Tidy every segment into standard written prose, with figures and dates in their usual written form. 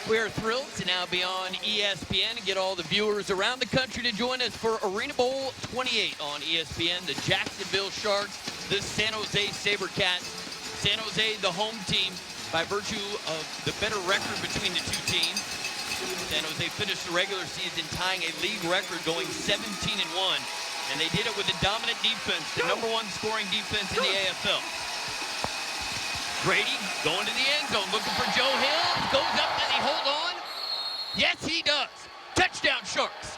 We are thrilled to now be on ESPN and get all the viewers around the country to join us for Arena Bowl 28 on ESPN. The Jacksonville Sharks, the San Jose SaberCats. San Jose, the home team, by virtue of the better record between the two teams. San Jose finished the regular season tying a league record going 17-1. And they did it with a dominant defense, the #1 scoring defense in the AFL. Grady going to the end zone, looking for Joe Hill. Goes up, does he hold on? Yes, he does. Touchdown, Sharks.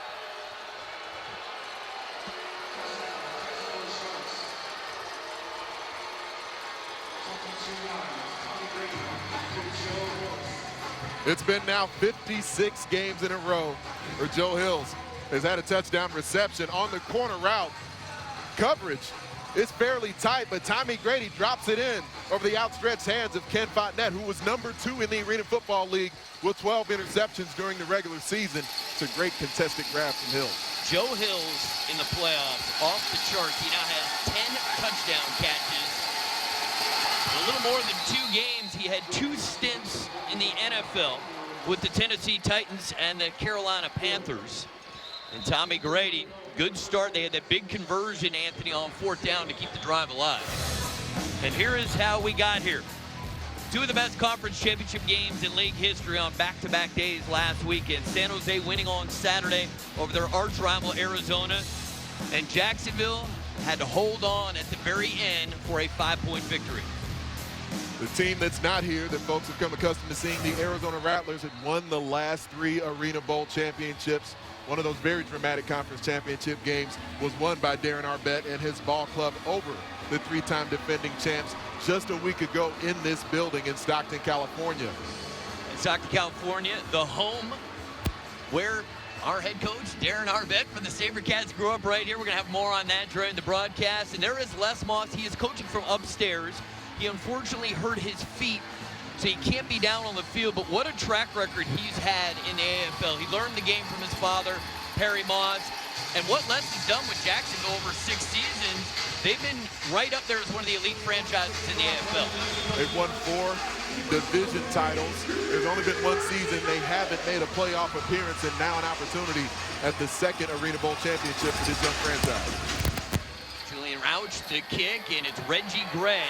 It's been now 56 games in a row where Joe Hills has had a touchdown reception on the corner route. Coverage is fairly tight, but Tommy Grady drops it in over the outstretched hands of Ken Fontenette, who was #2 in the Arena Football League with 12 interceptions during the regular season. It's a great contested grab from Hills. Joe Hills in the playoffs, off the charts. He now has 10 touchdown catches. In a little more than 2 games, he had 2 stints in the NFL with the Tennessee Titans and the Carolina Panthers. And Tommy Grady, good start. They had that big conversion, Anthony, on 4th down to keep the drive alive. And here is how we got here. 2 of the best conference championship games in league history on back-to-back days last weekend. San Jose winning on Saturday over their arch rival Arizona. And Jacksonville had to hold on at the very end for a 5-point victory. The team that's not here, that folks have come accustomed to seeing, the Arizona Rattlers, had won the last 3 Arena Bowl championships. One of those very dramatic conference championship games was won by Darren Arbette and his ball club over the 3-time defending champs just a week ago in this building in Stockton, California. In Stockton, California, the home where our head coach, Darren Arbette from the SaberCats, grew up right here. We're going to have more on that during the broadcast. And there is Les Moss. He is coaching from upstairs. He unfortunately hurt his feet, so he can't be down on the field, but what a track record he's had in the AFL. He learned the game from his father, Perry Moss, and what Les has done with Jacksonville over 6 seasons, they've been right up there as one of the elite franchises in the AFL. They've won 4 division titles. There's only been 1 season they haven't made a playoff appearance, and now an opportunity at the 2nd Arena Bowl championship for this young franchise. Julian Rauch, the kick, and it's Reggie Gray.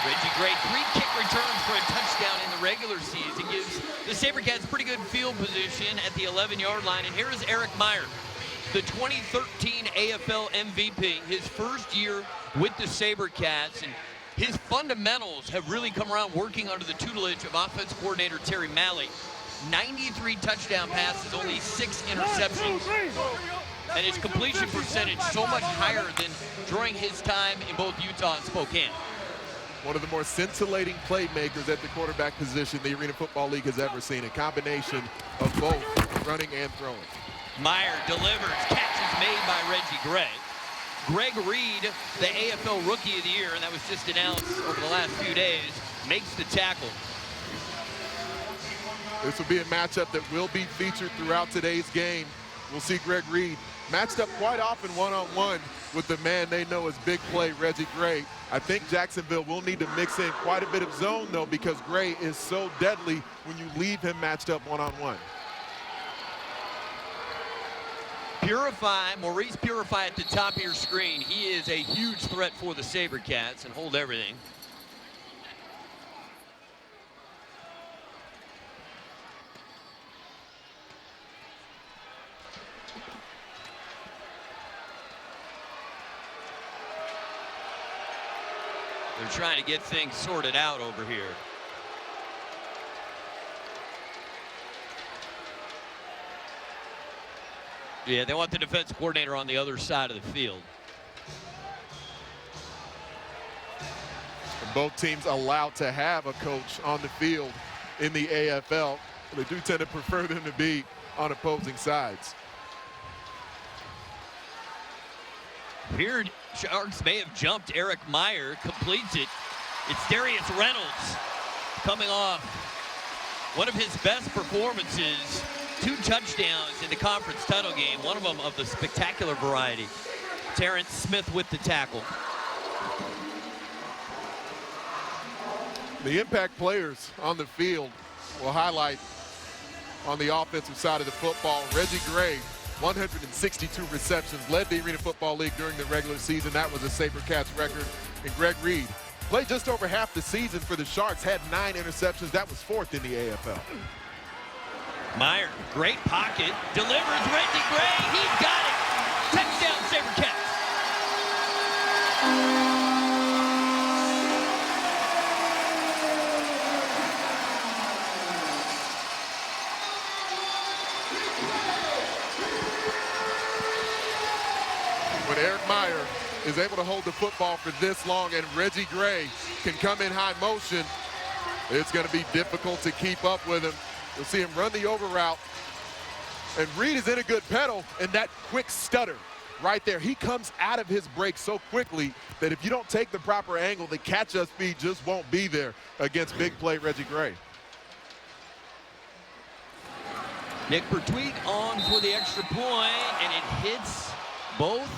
Reggie Gray, 3 kick returns for a touchdown in the regular season. Gives the SaberCats pretty good field position at the 11-yard line. And here is Eric Meyer, the 2013 AFL MVP, his first year with the SaberCats. And his fundamentals have really come around working under the tutelage of offensive coordinator Terry Malley. 93 touchdown passes, only 6 interceptions. And his completion percentage so much higher than during his time in both Utah and Spokane. One of the more scintillating playmakers at the quarterback position the Arena Football League has ever seen. A combination of both running and throwing. Meyer delivers, catches made by Reggie Gray. Greg Reed, the AFL Rookie of the Year, and that was just announced over the last few days, makes the tackle. This will be a matchup that will be featured throughout today's game. We'll see Greg Reed matched up quite often one-on-one with the man they know as big play, Reggie Gray. I think Jacksonville will need to mix in quite a bit of zone, though, because Gray is so deadly when you leave him matched up one-on-one. Maurice Purify at the top of your screen. He is a huge threat for the SaberCats and hold everything. They're trying to get things sorted out over here. Yeah, they want the defense coordinator on the other side of the field. Both teams allowed to have a coach on the field in the AFL. They do tend to prefer them to be on opposing sides. Here, Sharks may have jumped. Eric Meyer completes it. It's Darius Reynolds coming off one of his best performances. 2 touchdowns in the conference title game, one of them of the spectacular variety. Terrence Smith with the tackle. The impact players on the field will highlight on the offensive side of the football. Reggie Gray, 162 receptions, led the Arena Football League during the regular season. That was a SaberCats record. And Greg Reed played just over half the season for the Sharks, had 9 interceptions. That was 4th in the AFL. Meyer, great pocket, delivers Reggie Gray. He's got it. Touchdown, SaberCats. When Eric Meyer is able to hold the football for this long and Reggie Gray can come in high motion, it's going to be difficult to keep up with him. You'll see him run the over route. And Reed is in a good pedal, and that quick stutter right there. He comes out of his break so quickly that if you don't take the proper angle, the catch-up speed just won't be there against big play Reggie Gray. Nick Pertwee on for the extra point, and it hits both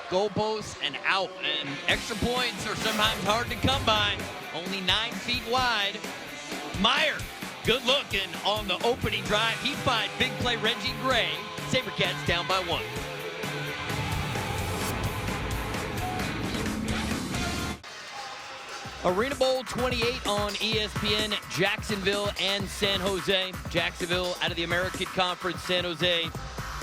goalposts and out. And extra points are sometimes hard to come by. Only 9 feet wide. Meyer, good looking on the opening drive. He finds big play Reggie Gray. SaberCats down by 1. Arena Bowl 28 on ESPN, Jacksonville and San Jose. Jacksonville out of the American Conference, San Jose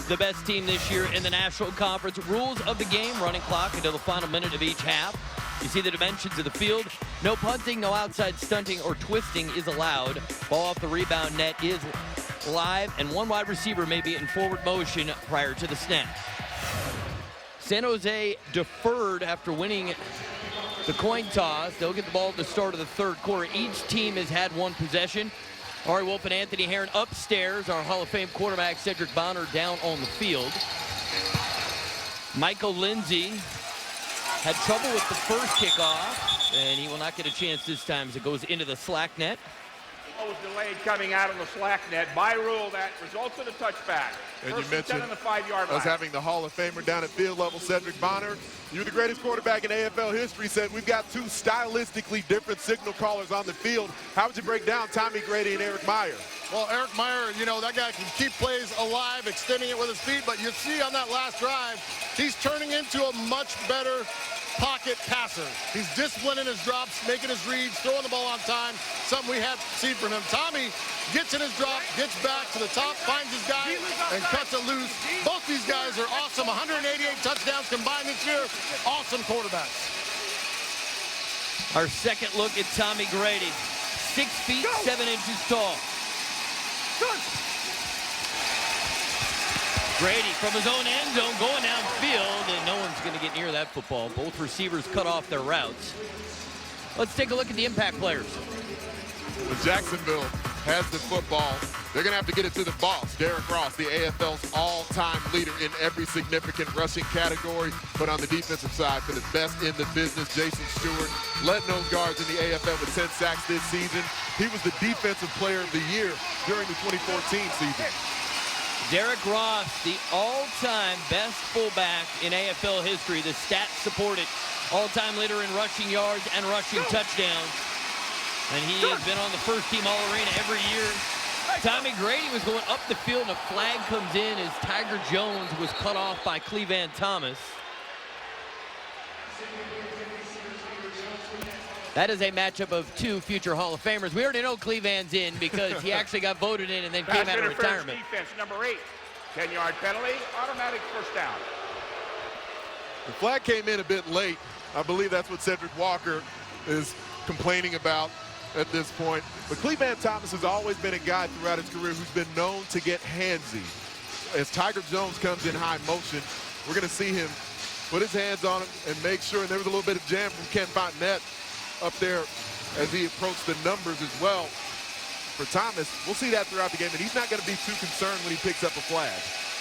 the best team this year in the National Conference. Rules of the game, running clock until the final minute of each half. You see the dimensions of the field. No punting, no outside stunting or twisting is allowed. Ball off the rebound net is live, and 1 wide receiver may be in forward motion prior to the snap. San Jose deferred after winning the coin toss. They'll get the ball at the start of the 3rd quarter. Each team has had 1 possession. Ari Wolf and Anthony Herron upstairs. Our Hall of Fame quarterback, Cedric Bonner, down on the field. Michael Lindsay had trouble with the first kickoff, and he will not get a chance this time as it goes into the slack net. Was delayed coming out on the slack net. By rule, that results in a touchback. And First you mentioned on the 5-yard line. us having the Hall of Famer down at field level, Cedric Bonner. You're the greatest quarterback in AFL history. Said we've got 2 stylistically different signal callers on the field. How would you break down Tommy Grady and Eric Meyer? Well, Eric Meyer, you know, that guy can keep plays alive, extending it with his feet, but you see on that last drive, he's turning into a much better pocket passer. He's disciplining his drops, making his reads, throwing the ball on time, something we haven't seen from him. Tommy gets in his drop, gets back to the top, finds his guy, and cuts it loose. Both these guys are awesome. 188 touchdowns combined this year. Awesome quarterbacks. Our second look at Tommy Grady. 6 feet, 7 inches tall. Grady from his own end zone going downfield, and no one's going to get near that football. Both receivers cut off their routes. Let's take a look at the impact players. When Jacksonville has the football, they're going to have to get it to the boss, Derrick Ross, the AFL's all-time leader in every significant rushing category. But on the defensive side, for the best in the business, Jason Stewart led nose guards in the AFL with 10 sacks this season. He was the defensive player of the year during the 2014 season. Derrick Ross, the all-time best fullback in AFL history. The stats support it. All-time leader in rushing yards and rushing touchdowns. And he has been on the first team All-Arena every year. Tommy Grady was going up the field, and a flag comes in as Tiger Jones was cut off by Clevan Thomas. That is a matchup of 2 future Hall of Famers. We already know Clevan's in because he actually got voted in and then came out of retirement. Defense, number 8. 10-yard penalty, automatic first down. The flag came in a bit late. I believe that's what Cedric Walker is complaining about at this point. But Clevan Thomas has always been a guy throughout his career who's been known to get handsy. As Tiger Jones comes in high motion, we're going to see him put his hands on him and make sure. And there was a little bit of jam from Ken Fontenette up there as he approached the numbers as well. For Thomas, we'll see that throughout the game, and he's not going to be too concerned when he picks up a flag.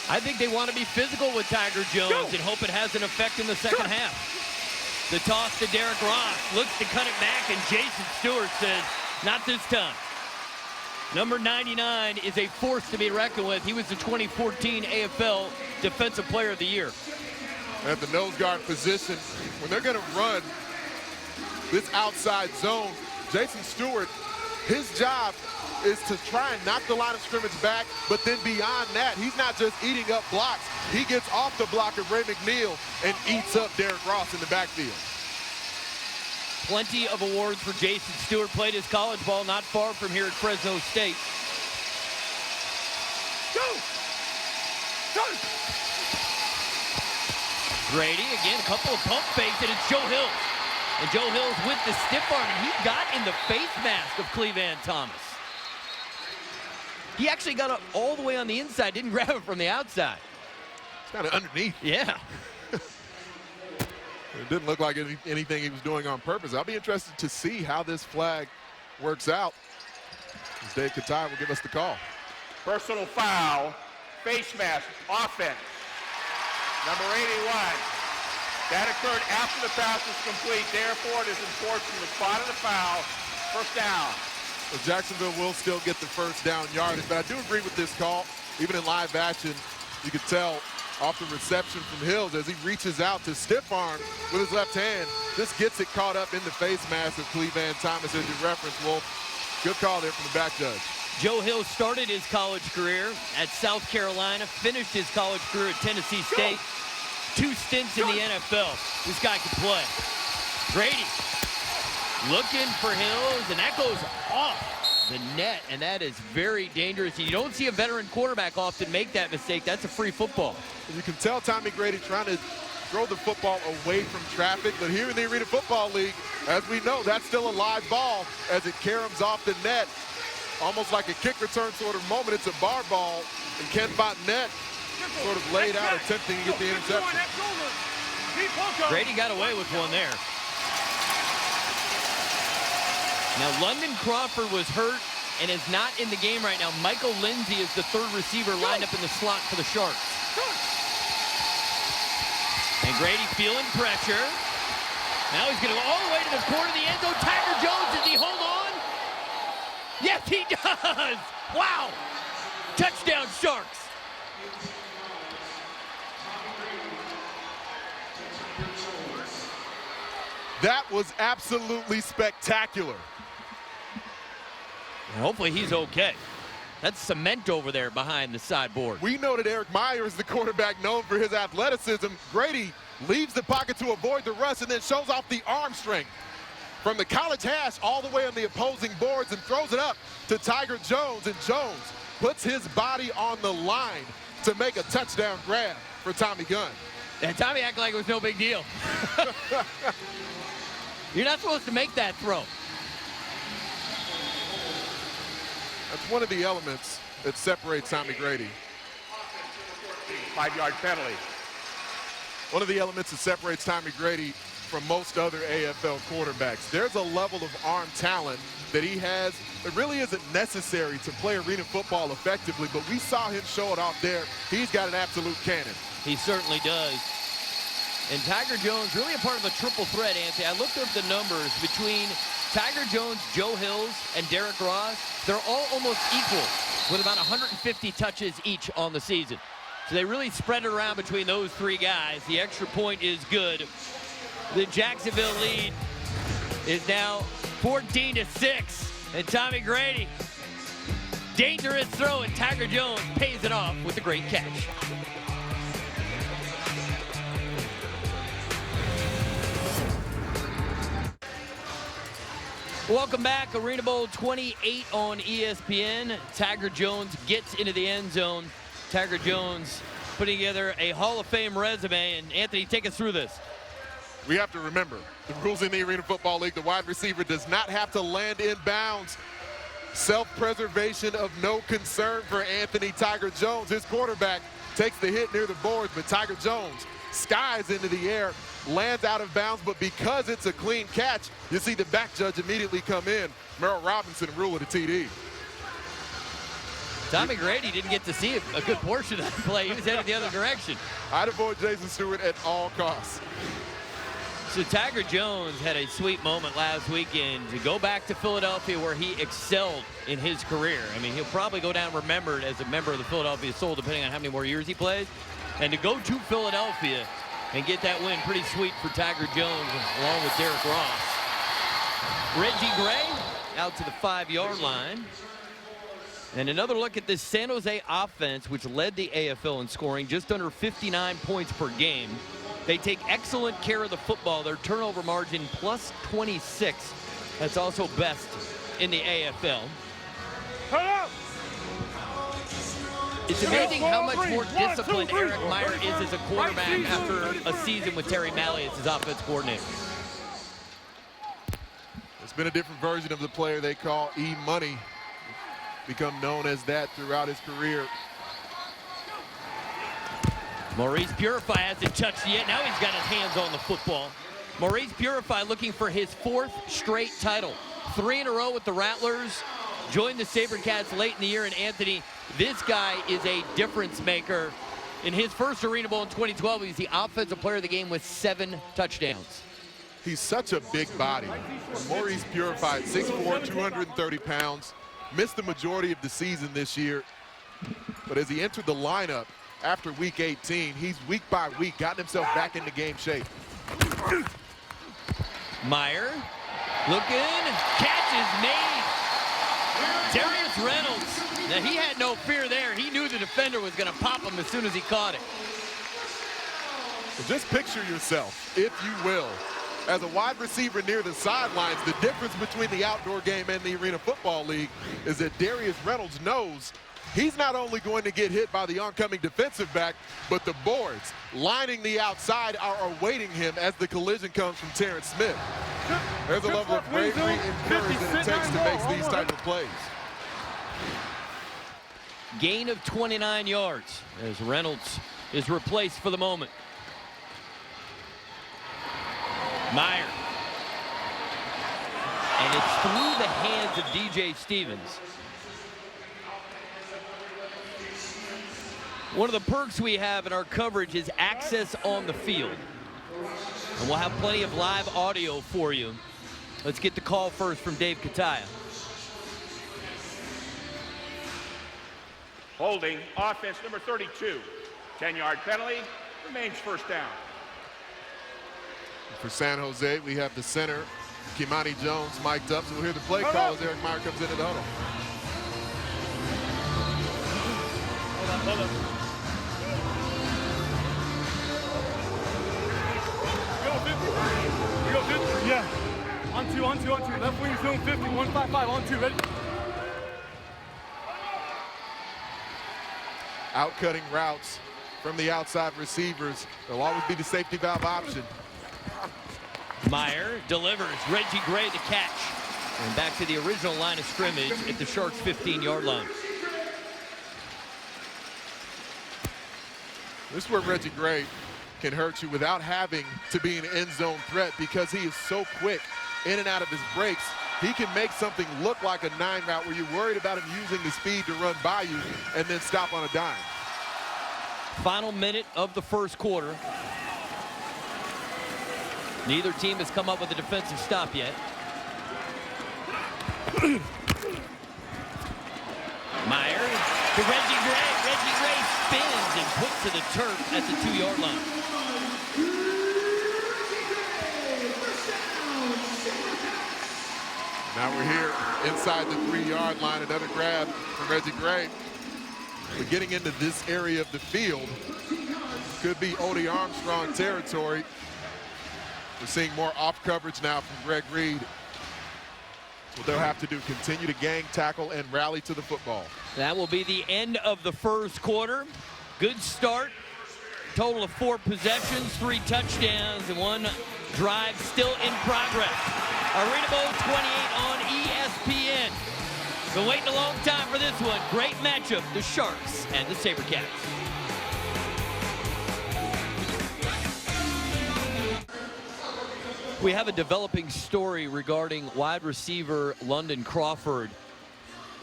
I think they want to be physical with Tiger Jones and hope it has an effect in the second half. The toss to Derrick Ross, looks to cut it back, and Jason Stewart says, not this time. Number 99 is a force to be reckoned with. He was the 2014 AFL Defensive Player of the Year. At the nose guard position, when they're going to run this outside zone, Jason Stewart His job is to try and knock the line of scrimmage back, but then beyond that, he's not just eating up blocks. He gets off the block of Ray McNeil and eats up Derrick Ross in the backfield. Plenty of awards for Jason Stewart. Played his college ball not far from here at Fresno State. Go! Go! Grady, again, a couple of pump fakes, and it's Joe Hills. And Joe Hills with the stiff arm, and he got in the face mask of Cleveland Thomas. He actually got up all the way on the inside, didn't grab it from the outside. It's kind of underneath. Yeah. It didn't look like anything he was doing on purpose. I'll be interested to see how this flag works out. As Dave Katai will give us the call. Personal foul, face mask, offense. Number 81. That occurred after the pass was complete. Therefore, it is enforced from the spot of the foul. First down. Well, Jacksonville will still get the first down yardage, but I do agree with this call. Even in live action, you could tell off the reception from Hills as he reaches out to stiff arm with his left hand. Just gets it caught up in the face mask of Cleveland Thomas, as you referenced, Wolf. Good call there from the back judge. Joe Hill started his college career at South Carolina, finished his college career at Tennessee State. 2 stints in the NFL. This guy can play. Grady looking for Hills, and that goes off the net, and that is very dangerous. You don't see a veteran quarterback often make that mistake. That's a free football. You can tell Tommy Grady trying to throw the football away from traffic, but here in the Arena Football League, as we know, that's still a live ball as it caroms off the net. Almost like a kick return sort of moment. It's a bar ball, and Ken Fontenette sort of laid out, attempting to get the interception. Grady got away with one there. Now, London Crawford was hurt and is not in the game right now. Michael Lindsey is the third receiver lined up in the slot for the Sharks. And Grady feeling pressure. Now he's going to go all the way to the corner of the end zone. Tiger Jones, does he hold on? Yes, he does! Wow! Touchdown, Sharks. That was absolutely spectacular. And hopefully he's okay. That's cement over there behind the sideboard. We know that Eric Meyer is the quarterback known for his athleticism. Grady leaves the pocket to avoid the rush and then shows off the arm strength from the college hash all the way on the opposing boards and throws it up to Tiger Jones. And Jones puts his body on the line to make a touchdown grab for Tommy Gunn. And Tommy acted like it was no big deal. You're not supposed to make that throw. That's one of the elements that separates Tommy Grady. 5-yard penalty. One of the elements that separates Tommy Grady from most other AFL quarterbacks. There's a level of arm talent that he has that really isn't necessary to play arena football effectively, but we saw him show it off there. He's got an absolute cannon. He certainly does. And Tiger Jones, really a part of a triple threat, Anthony. I looked up the numbers between Tiger Jones, Joe Hills, and Derrick Ross. They're all almost equal with about 150 touches each on the season. So they really spread it around between those 3 guys. The extra point is good. The Jacksonville lead is now 14-6. And Tommy Grady, dangerous throw, and Tiger Jones pays it off with a great catch. Welcome back. Arena Bowl 28 on ESPN. Tiger Jones gets into the end zone. Tiger Jones putting together a Hall of Fame resume. And Anthony, take us through this. We have to remember the rules in the Arena Football League. The wide receiver does not have to land in bounds. Self-preservation of no concern for Anthony Tiger Jones. His quarterback takes the hit near the boards, but Tiger Jones skies into the air, lands out of bounds, but because it's a clean catch, you see the back judge immediately come in. Merrill Robinson rule it a TD. Tommy Grady didn't get to see a good portion of that play. He was headed the other direction. I'd avoid Jason Stewart at all costs. So Tiger Jones had a sweet moment last weekend to go back to Philadelphia where he excelled in his career. I mean, he'll probably go down remembered as a member of the Philadelphia Soul, depending on how many more years he plays. And to go to Philadelphia and get that win, pretty sweet for Tiger Jones along with Derrick Ross. Reggie Gray out to the 5-yard line. And another look at this San Jose offense, which led the AFL in scoring, just under 59 points per game. They take excellent care of the football. Their turnover margin plus 26. That's also best in the AFL. It's amazing how much more disciplined Eric Meyer is as a quarterback after a season with Terry Malley as his offense coordinator. It's been a different version of the player they call E-Money. Become known as that throughout his career. Maurice Purify hasn't touched it yet. Now he's got his hands on the football. Maurice Purify looking for his 4th straight title. 3 in a row with the Rattlers. Joined the SaberCats late in the year. And Anthony, this guy is a difference maker. In his first Arena Bowl in 2012, he's the offensive player of the game with 7 touchdowns. He's such a big body. Maurice Purify, 6'4", 230 pounds. Missed the majority of the season this year. But as he entered the lineup after week 18, he's week by week gotten himself back into game shape. Meyer looking, catch is made. Darius Reynolds, now he had no fear there. He knew the defender was going to pop him as soon as he caught it. So just picture yourself, if you will, as a wide receiver near the sidelines. The difference between the outdoor game and the Arena Football League is that Darius Reynolds knows he's not only going to get hit by the oncoming defensive back, but the boards lining the outside are awaiting him as the collision comes from Terrence Smith. There's a level of bravery and courage that it takes to make these type of plays. Gain of 29 yards as Reynolds is replaced for the moment. Meyer. And it's through the hands of DJ Stevens. One of the perks we have in our coverage is access on the field. And we'll have plenty of live audio for you. Let's get the call first from Dave Kataya. Holding, offense number 32. 10-yard penalty, remains first down. For San Jose, we have the center, Kimani Jones, mic'd up. So we'll hear the play call as Eric Meyer comes into the huddle. Hold up. You go 50? Yeah. On two. Left wing zone 50, 155, on 2, ready? Out-cutting routes from the outside receivers. There'll always be the safety valve option. Meyer delivers. Reggie Gray the catch. And back to the original line of scrimmage at the Sharks' 15-yard line. This is where Reggie Gray can hurt you without having to be an end zone threat, because he is so quick in and out of his breaks. He can make something look like a 9 route where you're worried about him using the speed to run by you and then stop on a dime. Final minute of the first quarter. Neither team has come up with a defensive stop yet. Meyer to Reggie Gray. Reggie Gray spins and puts to the turf at the 2-yard line. Now we're here inside the 3-yard line. Another grab from Reggie Gray. We're getting into this area of the field. Could be Odie Armstrong territory. We're seeing more off coverage now from Greg Reed. What they'll have to do, continue to gang tackle and rally to the football. That will be the end of the first quarter. Good start. Total of 4 possessions, 3 touchdowns, and 1 drive still in progress. Arena Bowl 28 on ESPN. Been waiting a long time for this one. Great matchup, the Sharks and the SaberCats. We have a developing story regarding wide receiver London Crawford.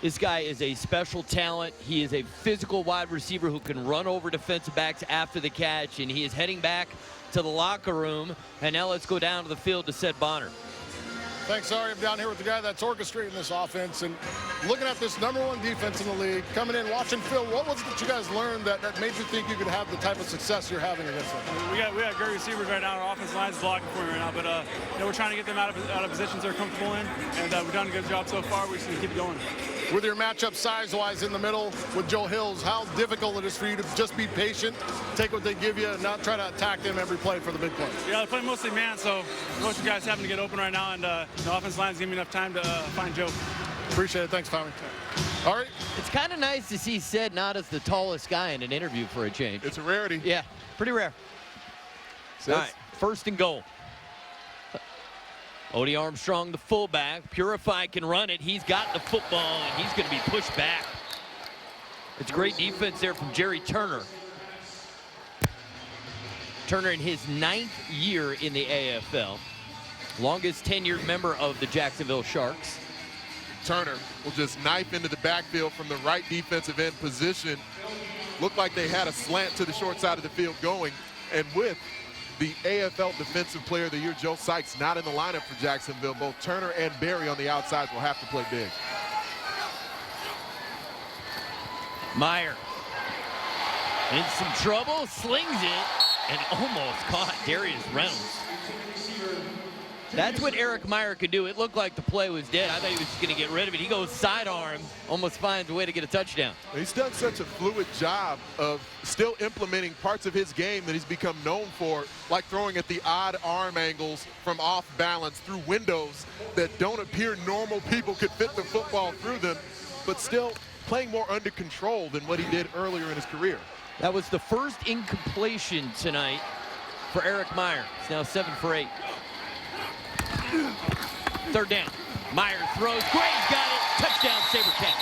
This guy is a special talent. He is a physical wide receiver who can run over defensive backs after the catch, and he is heading back to the locker room. And now let's go down to the field to Seth Bonner. Thanks, Ari. I'm down here with the guy that's orchestrating this offense and looking at this #1 defense in the league, coming in, watching Phil. What was it that you guys learned that made you think you could have the type of success you're having against them? We got great receivers right now. Our offensive line's blocking for me right now, but we're trying to get them out of positions they're comfortable in, and we've done a good job so far. We just need to keep going. With your matchup size-wise in the middle with Joe Hills, how difficult it is for you to just be patient, take what they give you, and not try to attack them every play for the big play? Yeah, they're playing mostly man, so most of the guys having to get open right now, and the offensive line's giving me enough time to find Joe. Appreciate it. Thanks, Tommy. All right. It's kind of nice to see Sid not as the tallest guy in an interview for a change. It's a rarity. Yeah, pretty rare. All right, 1st and goal. Odie Armstrong, the fullback. Purify can run it. He's got the football, and he's going to be pushed back. It's great defense there from Jerry Turner. Turner in his 9th year in the AFL. Longest tenured member of the Jacksonville Sharks. Turner will just knife into the backfield from the right defensive end position. Looked like they had a slant to the short side of the field going. And with the AFL Defensive Player of the Year, Joe Sykes, not in the lineup for Jacksonville, both Turner and Berry on the outsides will have to play big. Meyer in some trouble, slings it, and almost caught Darius Reynolds. That's what Eric Meyer could do. It looked like the play was dead. I thought he was just going to get rid of it. He goes sidearm, almost finds a way to get a touchdown. He's done such a fluid job of still implementing parts of his game that he's become known for, like throwing at the odd arm angles from off balance through windows that don't appear normal people could fit the football through them, but still playing more under control than what he did earlier in his career. That was the first incompletion tonight for Eric Meyer. He's now 7 for 8. 3rd down. Meyer throws. Gray's got it. Touchdown, SaberCats.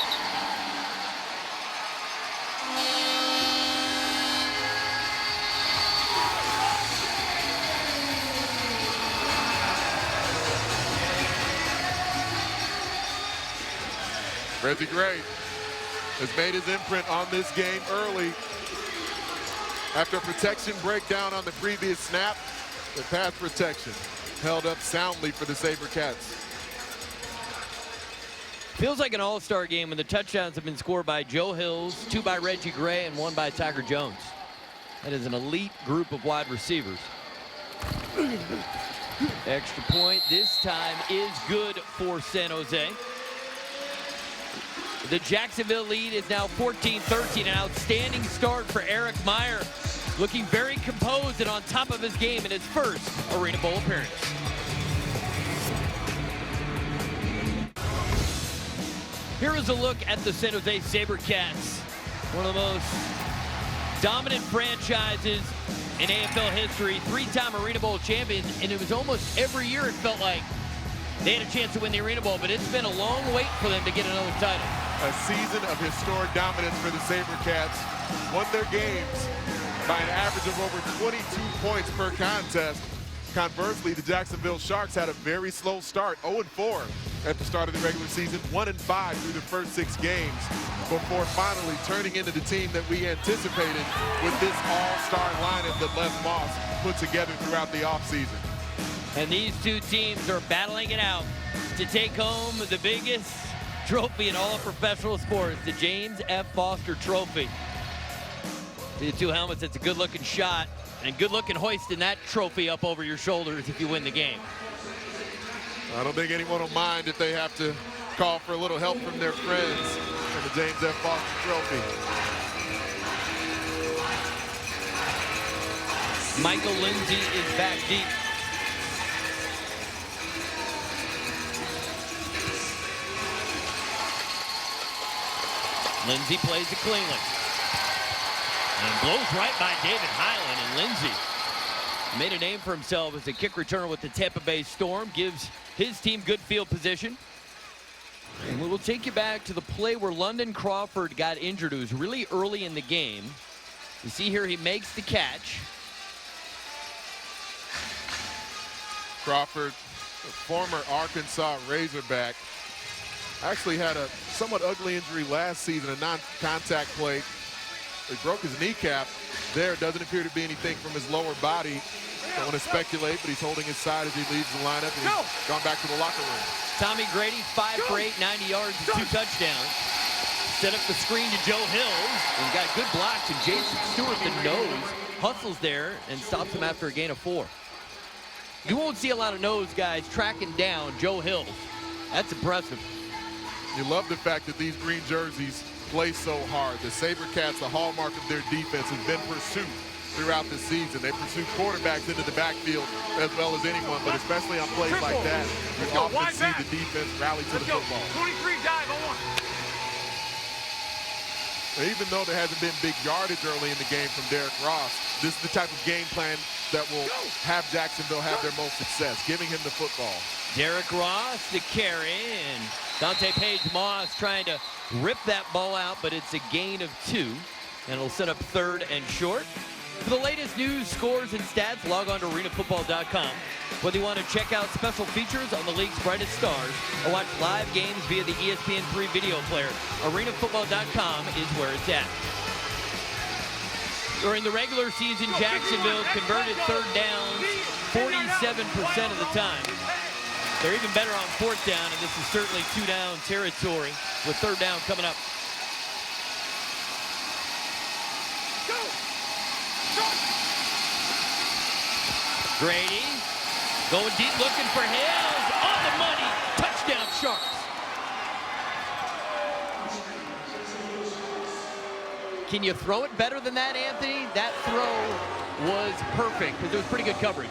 Reggie Gray has made his imprint on this game early. After a protection breakdown on the previous snap, the pass protection held up soundly for the SaberCats. Feels like an all-star game when the touchdowns have been scored by Joe Hills, 2 by Reggie Gray, and 1 by Tiger Jones. That is an elite group of wide receivers. Extra point this time is good for San Jose. The Jacksonville lead is now 14-13. An outstanding start for Eric Meyer, looking very composed and on top of his game in his first Arena Bowl appearance. Here is a look at the San Jose SaberCats, one of the most dominant franchises in AFL history, 3-time Arena Bowl champions, and it was almost every year it felt like they had a chance to win the Arena Bowl, but it's been a long wait for them to get another title. A season of historic dominance for the SaberCats. Won their games by an average of over 22 points per contest. Conversely, the Jacksonville Sharks had a very slow start, 0-4 at the start of the regular season, 1-5 through the first 6 games, before finally turning into the team that we anticipated with this all-star lineup that Les Moss put together throughout the offseason. And these two teams are battling it out to take home the biggest trophy in all of professional sports, the James F. Foster Trophy. See the two helmets, it's a good-looking shot, and good-looking hoisting that trophy up over your shoulders if you win the game. I don't think anyone will mind if they have to call for a little help from their friends in the James F. Foster Trophy. Michael Lindsay is back deep. Lindsay plays it cleanly. And blows right by David Highland, and Lindsay made a name for himself as a kick returner with the Tampa Bay Storm, gives his team good field position. And we will take you back to the play where London Crawford got injured. It was really early in the game. You see here he makes the catch. Crawford, the former Arkansas Razorback, actually had a somewhat ugly injury last season, a non-contact play. He broke his kneecap there. Doesn't appear to be anything from his lower body. Don't want to speculate, but he's holding his side as he leaves the lineup, and he's gone back to the locker room. Tommy Grady, 5 for 8, 90 yards, and 2 touchdowns. Set up the screen to Joe Hills, and got good blocks, and Jason Stewart, the nose, hustles there and stops him after a gain of 4. You won't see a lot of nose guys tracking down Joe Hills. That's impressive. You love the fact that these green jerseys play so hard. The SaberCats, the hallmark of their defense, has been pursuit throughout the season. They pursue quarterbacks into the backfield as well as anyone, but especially on plays like that, you often see the defense rally to the football. 23 dive on 1. Even though there hasn't been big yardage early in the game from Derek Ross, this is the type of game plan that will have Jacksonville have their most success, giving him the football. Derek Ross, the carry, and Dante Page-Moss trying to rip that ball out, but it's a gain of 2, and it'll set up 3rd and short. For the latest news, scores, and stats, log on to arenafootball.com. Whether you want to check out special features on the league's brightest stars or watch live games via the ESPN3 video player, arenafootball.com is where it's at. During the regular season, Jacksonville converted 3rd downs 47% of the time. They're even better on 4th down, and this is certainly 2-down territory with 3rd down coming up. Grady going deep, looking for Hills. On the money. Touchdown, Sharks. Can you throw it better than that, Anthony? That throw was perfect because it was pretty good coverage.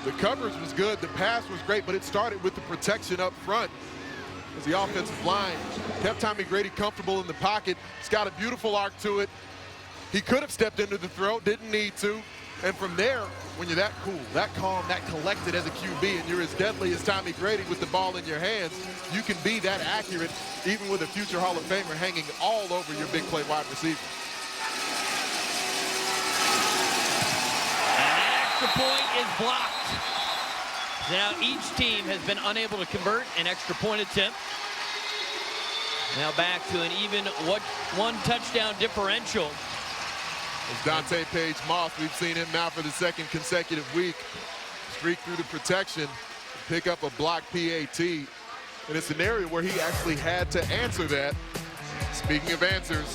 The coverage was good. The pass was great, but it started with the protection up front as the offensive line kept Tommy Grady comfortable in the pocket. It's got a beautiful arc to it. He could have stepped into the throw, didn't need to. And from there, when you're that cool, that calm, that collected as a QB, and you're as deadly as Tommy Grady with the ball in your hands, you can be that accurate even with a future Hall of Famer hanging all over your big play wide receiver. And that extra point is blocked. Now each team has been unable to convert an extra point attempt. Now back to an even 1 touchdown differential. As Dante Page-Moss, we've seen him now for the 2nd consecutive week streak through the protection, pick up a block PAT in a scenario where he actually had to answer that. Speaking of answers,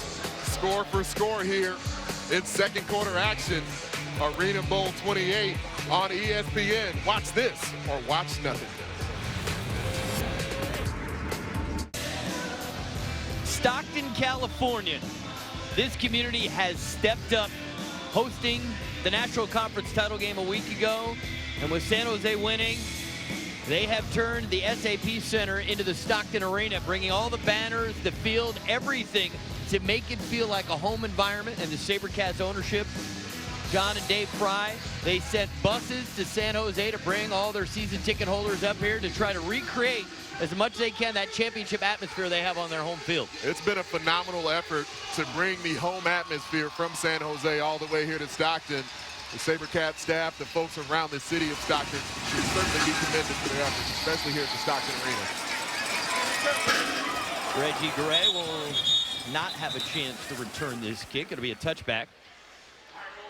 score for score here in 2nd quarter action. Arena Bowl 28 on ESPN. Watch this or watch nothing. Stockton, California. This community has stepped up, hosting the National Conference title game a week ago, and with San Jose winning, they have turned the SAP Center into the Stockton Arena, bringing all the banners, the field, everything to make it feel like a home environment. And the SaberCats ownership, John and Dave Fry, they sent buses to San Jose to bring all their season ticket holders up here to try to recreate as much as they can that championship atmosphere they have on their home field. It's been a phenomenal effort to bring the home atmosphere from San Jose all the way here to Stockton. The SaberCats staff, the folks around the city of Stockton should certainly be commended for their efforts, especially here at the Stockton Arena. Reggie Gray will not have a chance to return this kick. It'll be a touchback.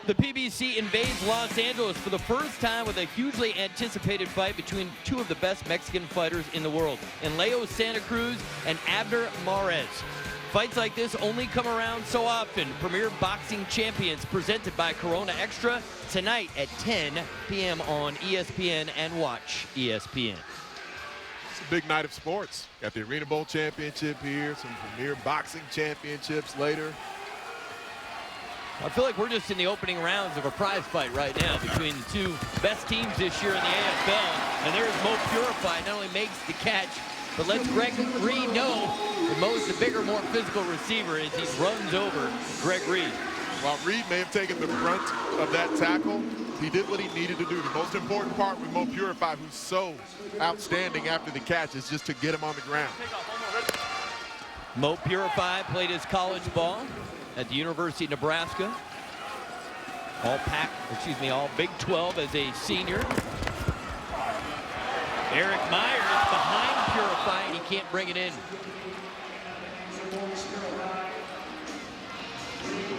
The PBC invades Los Angeles for the first time with a hugely anticipated fight between 2 of the best Mexican fighters in the world, Leo Santa Cruz and Abner Mares. Fights like this only come around so often. Premier Boxing Champions presented by Corona Extra tonight at 10 p.m. on ESPN and watch ESPN. It's a big night of sports. Got the Arena Bowl Championship here, some Premier Boxing Championships later. I feel like we're just in the opening rounds of a prize fight right now between the 2 best teams this year in the AFL. And there's Mo Purify, not only makes the catch, but lets Greg Reed know that Mo's the bigger, more physical receiver as he runs over Greg Reed. While Reed may have taken the brunt of that tackle, he did what he needed to do. The most important part with Mo Purify, who's so outstanding after the catch, is just to get him on the ground. Mo Purify played his college ball at the University of Nebraska. All Big 12 as a senior. Eric Myers behind Purify, and he can't bring it in.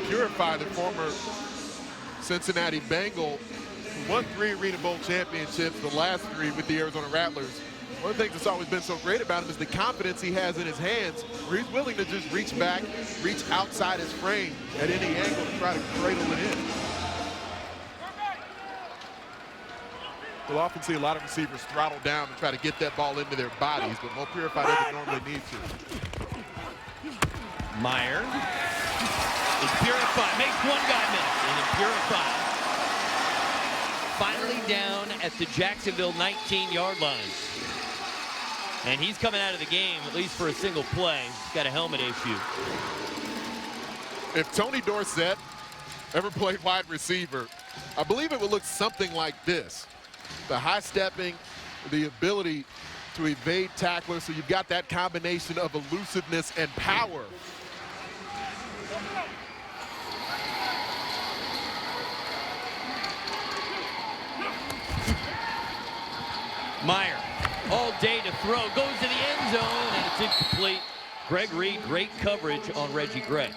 Purify, the former Cincinnati Bengal, who won 3 Arena Bowl championships, the last 3 with the Arizona Rattlers. One of the things that's always been so great about him is the confidence he has in his hands, where he's willing to just reach back, reach outside his frame at any angle to try to cradle it in. We'll often see a lot of receivers throttle down and try to get that ball into their bodies, but Mo Purify doesn't normally need to. Meyer is Purify, makes one guy miss, and then Purify finally down at the Jacksonville 19-yard line. And he's coming out of the game, at least for a single play. He's got a helmet issue. If Tony Dorsett ever played wide receiver, I believe it would look something like this. The high stepping, the ability to evade tacklers, so you've got that combination of elusiveness and power. Meyer, all day to throw, goes to the end zone, and it's incomplete. Greg Reed, great coverage on Reggie Gray.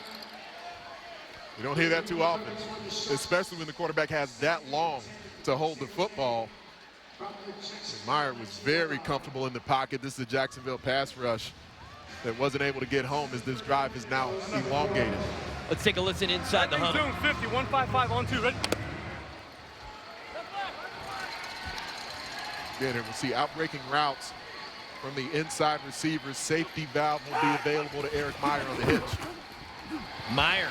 You don't hear that too often, especially when the quarterback has that long to hold the football. And Meyer was very comfortable in the pocket. This is a Jacksonville pass rush that wasn't able to get home as this drive is now elongated. Let's take a listen inside the huddle. Zone 50, 155 on 2, ready? Again, and we'll see outbreaking routes from the inside receivers. Safety valve will be available to Eric Meyer on the hitch. Meyer,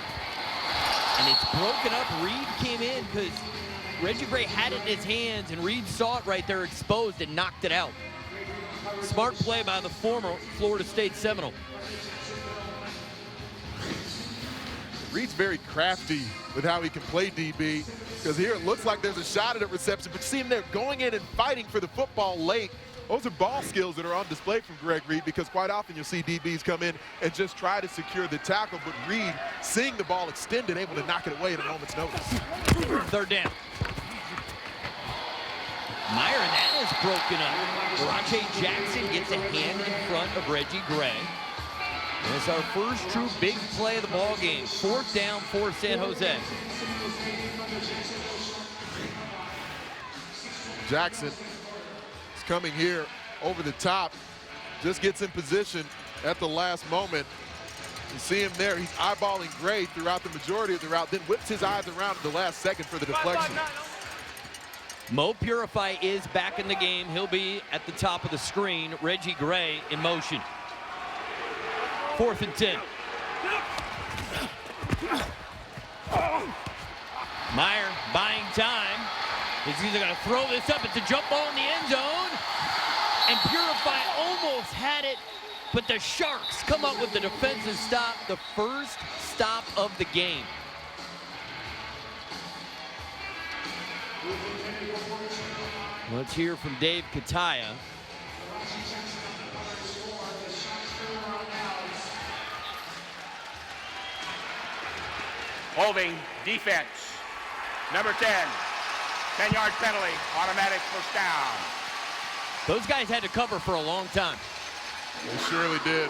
and it's broken up. Reed came in because Reggie Gray had it in his hands, and Reed saw it right there exposed and knocked it out. Smart play by the former Florida State Seminole. Reed's very crafty with how he can play DB, because here it looks like there's a shot at a reception, but you see him there going in and fighting for the football late. Those are ball skills that are on display from Greg Reed, because quite often you'll see DBs come in and just try to secure the tackle, but Reed, seeing the ball extended, able to knock it away at a moment's notice. Third down. Meyer, and that is broken up. Rache Jackson gets a hand in front of Reggie Gray. And it's our first true big play of the ball game. 4th down for San Jose. Jackson is coming here over the top, just gets in position at the last moment. You see him there, he's eyeballing Gray throughout the majority of the route, then whips his eyes around at the last second for the deflection. Mo Purify is back in the game. He'll be at the top of the screen. Reggie Gray in motion. 4th and 10. Meyer buying time. He's either going to throw this up. It's a jump ball in the end zone. And Purify almost had it, but the Sharks come up with the defensive stop, the first stop of the game. Let's hear from Dave Kataya. Holding defense. Number 10, 10-yard penalty, automatic first down. Those guys had to cover for a long time. They surely did.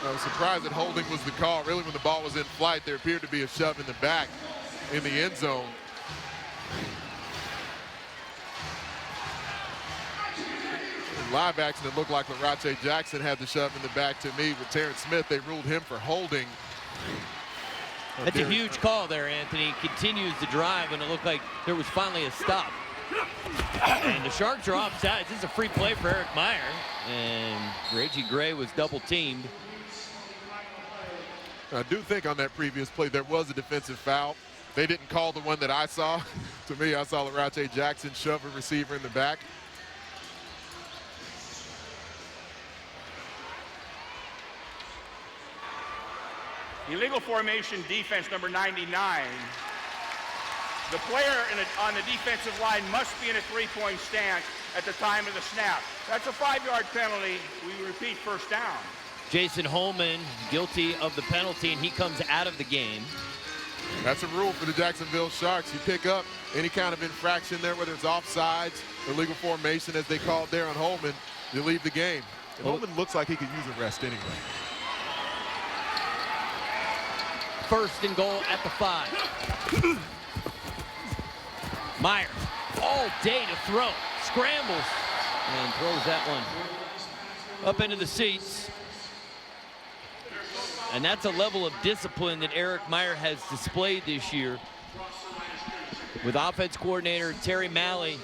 I was surprised that holding was the call. Really, when the ball was in flight, there appeared to be a shove in the back in the end zone. In live action, it looked like Rache Jackson had the shove in the back to me. With Terrence Smith, they ruled him for holding. That's a huge call there, Anthony. Continues the drive, and it looked like there was finally a stop. And the Sharks are offsides. This is a free play for Eric Meyer, and Reggie Gray was double teamed. I do think on that previous play there was a defensive foul. They didn't call the one that I saw. To me, I saw Rache Jackson shove a receiver in the back. Illegal formation defense, number 99. The player on the defensive line must be in a three-point stance at the time of the snap. That's a 5-yard penalty. We repeat, first down. Jason Holman guilty of the penalty, and he comes out of the game. That's a rule for the Jacksonville Sharks. You pick up any kind of infraction there, whether it's offsides, illegal formation, as they called there on Holman, you leave the game. And Holman looks like he could use a rest anyway. 1st and goal at the 5. Meyer all day to throw. Scrambles and throws that one up into the seats. And that's a level of discipline that Eric Meyer has displayed this year. With offense coordinator Terry Malley,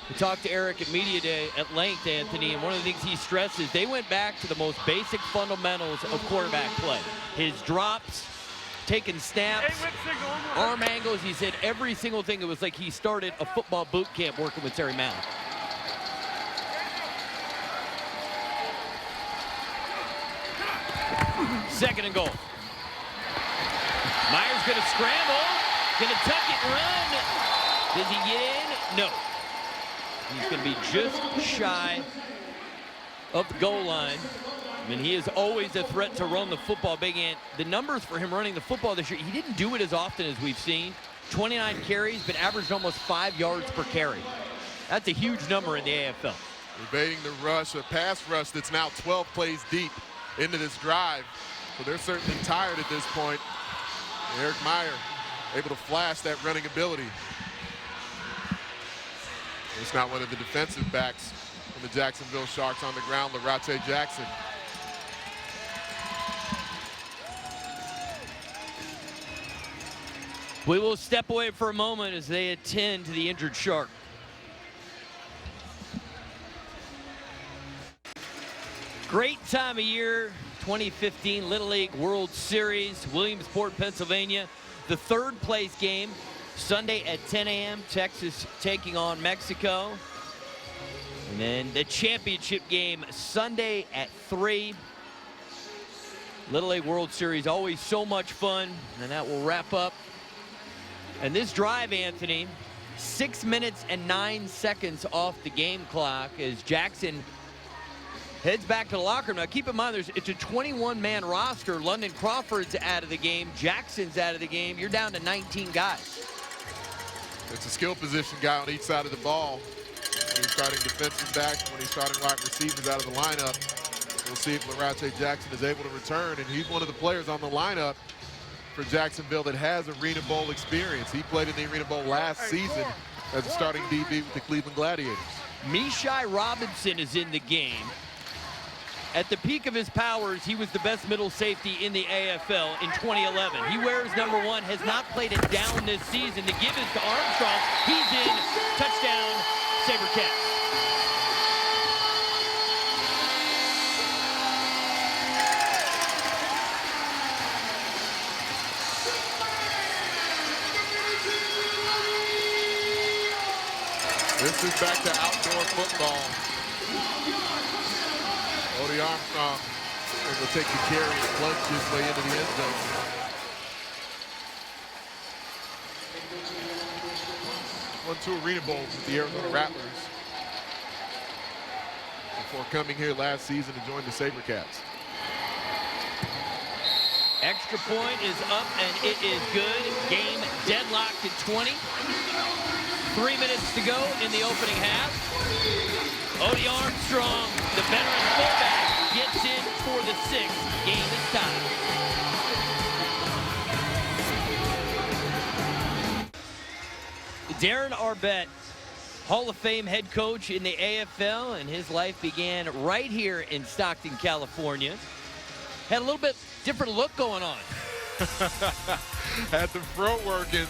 we talked to Eric at Media Day at length, Anthony, and one of the things he stresses, they went back to the most basic fundamentals of quarterback play. His drops, taking snaps, arm angles. He said every single thing. It was like he started a football boot camp working with Terry Malley. Second and goal. Meyer's going to scramble. Going to tuck it and run. Does he get in? No. He's going to be just shy of the goal line. I mean, he is always a threat to run the football. Big Ant, the numbers for him running the football this year, he didn't do it as often as we've seen. 29 carries, but averaged almost 5 yards per carry. That's a huge number in the AFL. Evading the rush, a pass rush that's now 12 plays deep into this drive. So they're certainly tired at this point. Eric Meyer able to flash that running ability. It's not one of the defensive backs from the Jacksonville Sharks on the ground, Larache Jackson. We will step away for a moment as they attend to the injured Shark. Great time of year, 2015 Little League World Series, Williamsport, Pennsylvania. The third place game, Sunday at 10 a.m., Texas taking on Mexico. And then the championship game, Sunday at 3. Little League World Series, always so much fun, and that will wrap up. And this drive, Anthony, 6 minutes and 9 seconds off the game clock as Jackson heads back to the locker room. Now, keep in mind, it's a 21-man roster. London Crawford's out of the game. Jackson's out of the game. You're down to 19 guys. It's a skill position guy on each side of the ball. When he's starting defensive backs, when he's starting wide receivers out of the lineup. We'll see if Larache Jackson is able to return, and he's one of the players on the lineup for Jacksonville that has Arena Bowl experience. He played in the Arena Bowl last season as a starting DB with the Cleveland Gladiators. Mishai Robinson is in the game. At the peak of his powers, he was the best middle safety in the AFL in 2011. He wears number 1, has not played it down this season. The give is to Armstrong. He's in. Touchdown, SaberCats. This is back to outdoor football. Odie Armstrong will take the carry and plunge his way into the end zone. Won 2 Arena Bowls with the Arizona Rattlers before coming here last season to join the SaberCats. Extra point is up, and it is good. Game deadlocked at 20. 3 minutes to go in the opening half. Odie Armstrong, the veteran fullback, gets in for the 6th. Game is tied. Darren Arbette, Hall of Fame head coach in the AFL, and his life began right here in Stockton, California. Had a little bit different look going on. Had the front working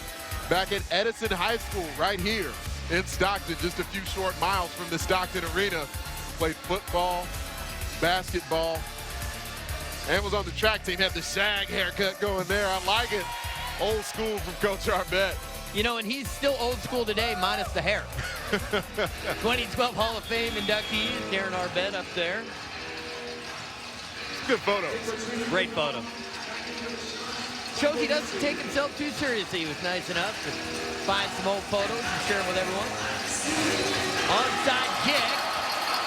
back at Edison High School right here in Stockton, just a few short miles from the Stockton Arena. Played football, basketball, and was on the track team. Had the shag haircut going there. I like it. Old school from Coach Arbette. You know, and he's still old school today, minus the hair. 2012 Hall of Fame inductee, Darren Arbette up there. Good photos. Great photo. Shows he doesn't take himself too seriously. He was nice enough to find some old photos and share them with everyone. Onside kick.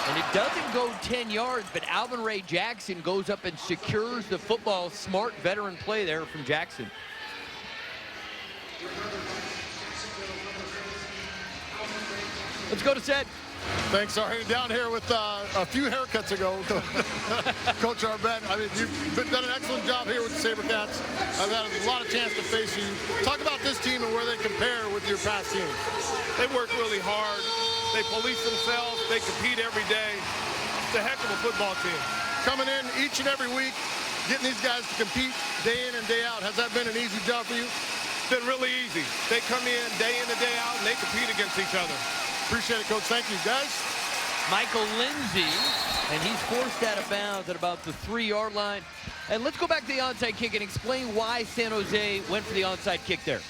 And it doesn't go 10 yards, but Alvin Ray Jackson goes up and secures the football. Smart veteran play there from Jackson. Let's go to set. Thanks, Arnie. Down here with a few haircuts ago, Coach Arbette. I mean, you've done an excellent job here with the SaberCats. I've had a lot of chance to face you. Talk about this team and where they compare with your past teams. They work really hard. They police themselves. They compete every day. It's a heck of a football team. Coming in each and every week, getting these guys to compete day in and day out. Has that been an easy job for you? It's been really easy. They come in and day out, and they compete against each other. Appreciate it, Coach. Thank you, guys. Michael Lindsay, and he's forced out of bounds at about the 3-yard line. And let's go back to the onside kick and explain why San Jose went for the onside kick there.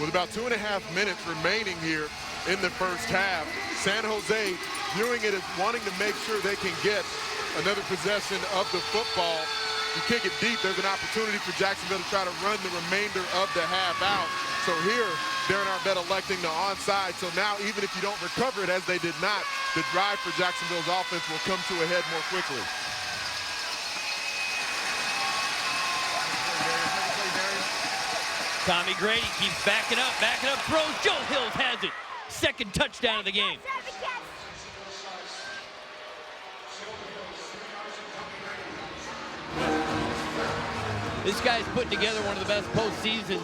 With about 2.5 minutes remaining here in the first half, San Jose viewing it as wanting to make sure they can get another possession of the football. You kick it deep, there's an opportunity for Jacksonville to try to run the remainder of the half out. So here, Darren Arbette electing the onside. So now, even if you don't recover it, as they did not, the drive for Jacksonville's offense will come to a head more quickly. Tommy Grady keeps backing up, throws. Joe Hills has it. Second touchdown of the game. This guy's putting together one of the best postseasons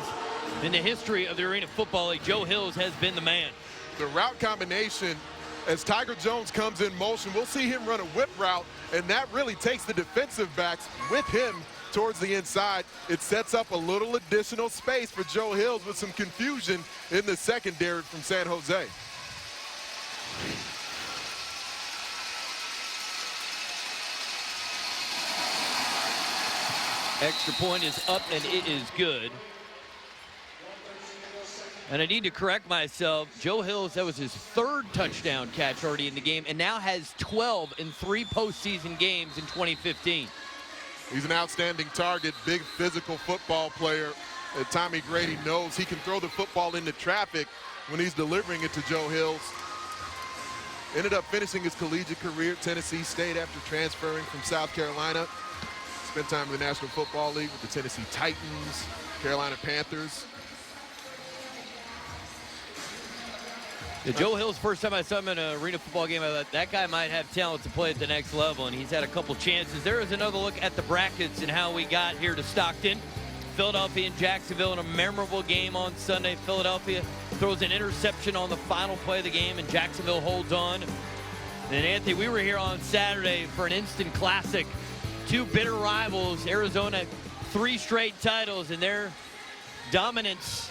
in the history of the Arena Football League. Joe Hills has been the man. The route combination, as Tiger Jones comes in motion, we'll see him run a whip route, and that really takes the defensive backs with him towards the inside. It sets up a little additional space for Joe Hills with some confusion in the secondary from San Jose. Extra point is up, and it is good. And I need to correct myself. Joe Hills, that was his 3rd touchdown catch already in the game, and now has 12 in 3 postseason games in 2015. He's an outstanding target, big physical football player. Tommy Grady knows he can throw the football into traffic when he's delivering it to Joe Hills. Ended up finishing his collegiate career at Tennessee State after transferring from South Carolina. Spent time in the National Football League with the Tennessee Titans, Carolina Panthers. Yeah, Joe Hills, first time I saw him in an Arena Football game, I thought that guy might have talent to play at the next level, and he's had a couple chances. There is another look at the brackets and how we got here to Stockton. Philadelphia and Jacksonville in a memorable game on Sunday. Philadelphia throws an interception on the final play of the game, and Jacksonville holds on. And Anthony, we were here on Saturday for an instant classic. 2 bitter rivals, Arizona, 3 straight titles, and their dominance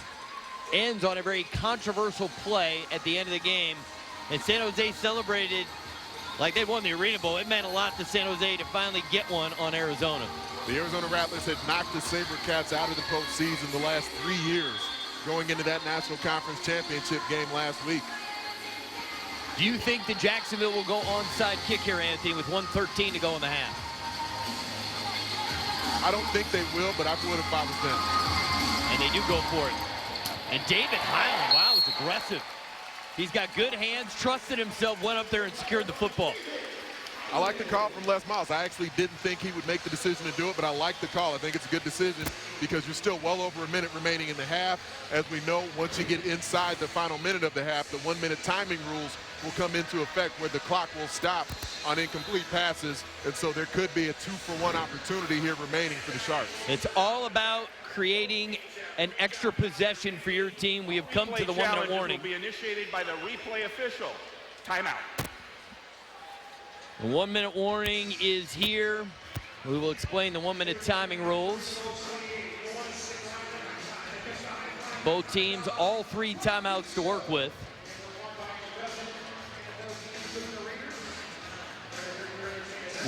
ends on a very controversial play at the end of the game. And San Jose celebrated like they won the Arena Bowl. It meant a lot to San Jose to finally get one on Arizona. The Arizona Rattlers had knocked the SaberCats out of the postseason the last 3 years, going into that National Conference Championship game last week. Do you think that Jacksonville will go onside kick here, Anthony, with 1:13 to go in the half? I don't think they will, but I would if I was them. And they do go for it. And David Highland, wow, was aggressive. He's got good hands, trusted himself, went up there and secured the football. I like the call from Les Miles. I actually didn't think he would make the decision to do it, but I like the call. I think it's a good decision because you're still well over a minute remaining in the half. As we know, once you get inside the final minute of the half, the 1-minute timing rules will come into effect where the clock will stop on incomplete passes. And so there could be a 2-for-1 opportunity here remaining for the Sharks. It's all about creating an extra possession for your team. We have come to the 1-minute warning. Will be initiated by the replay official. Timeout. The 1-minute warning is here. We will explain the 1-minute timing rules. Both teams, all 3 timeouts to work with.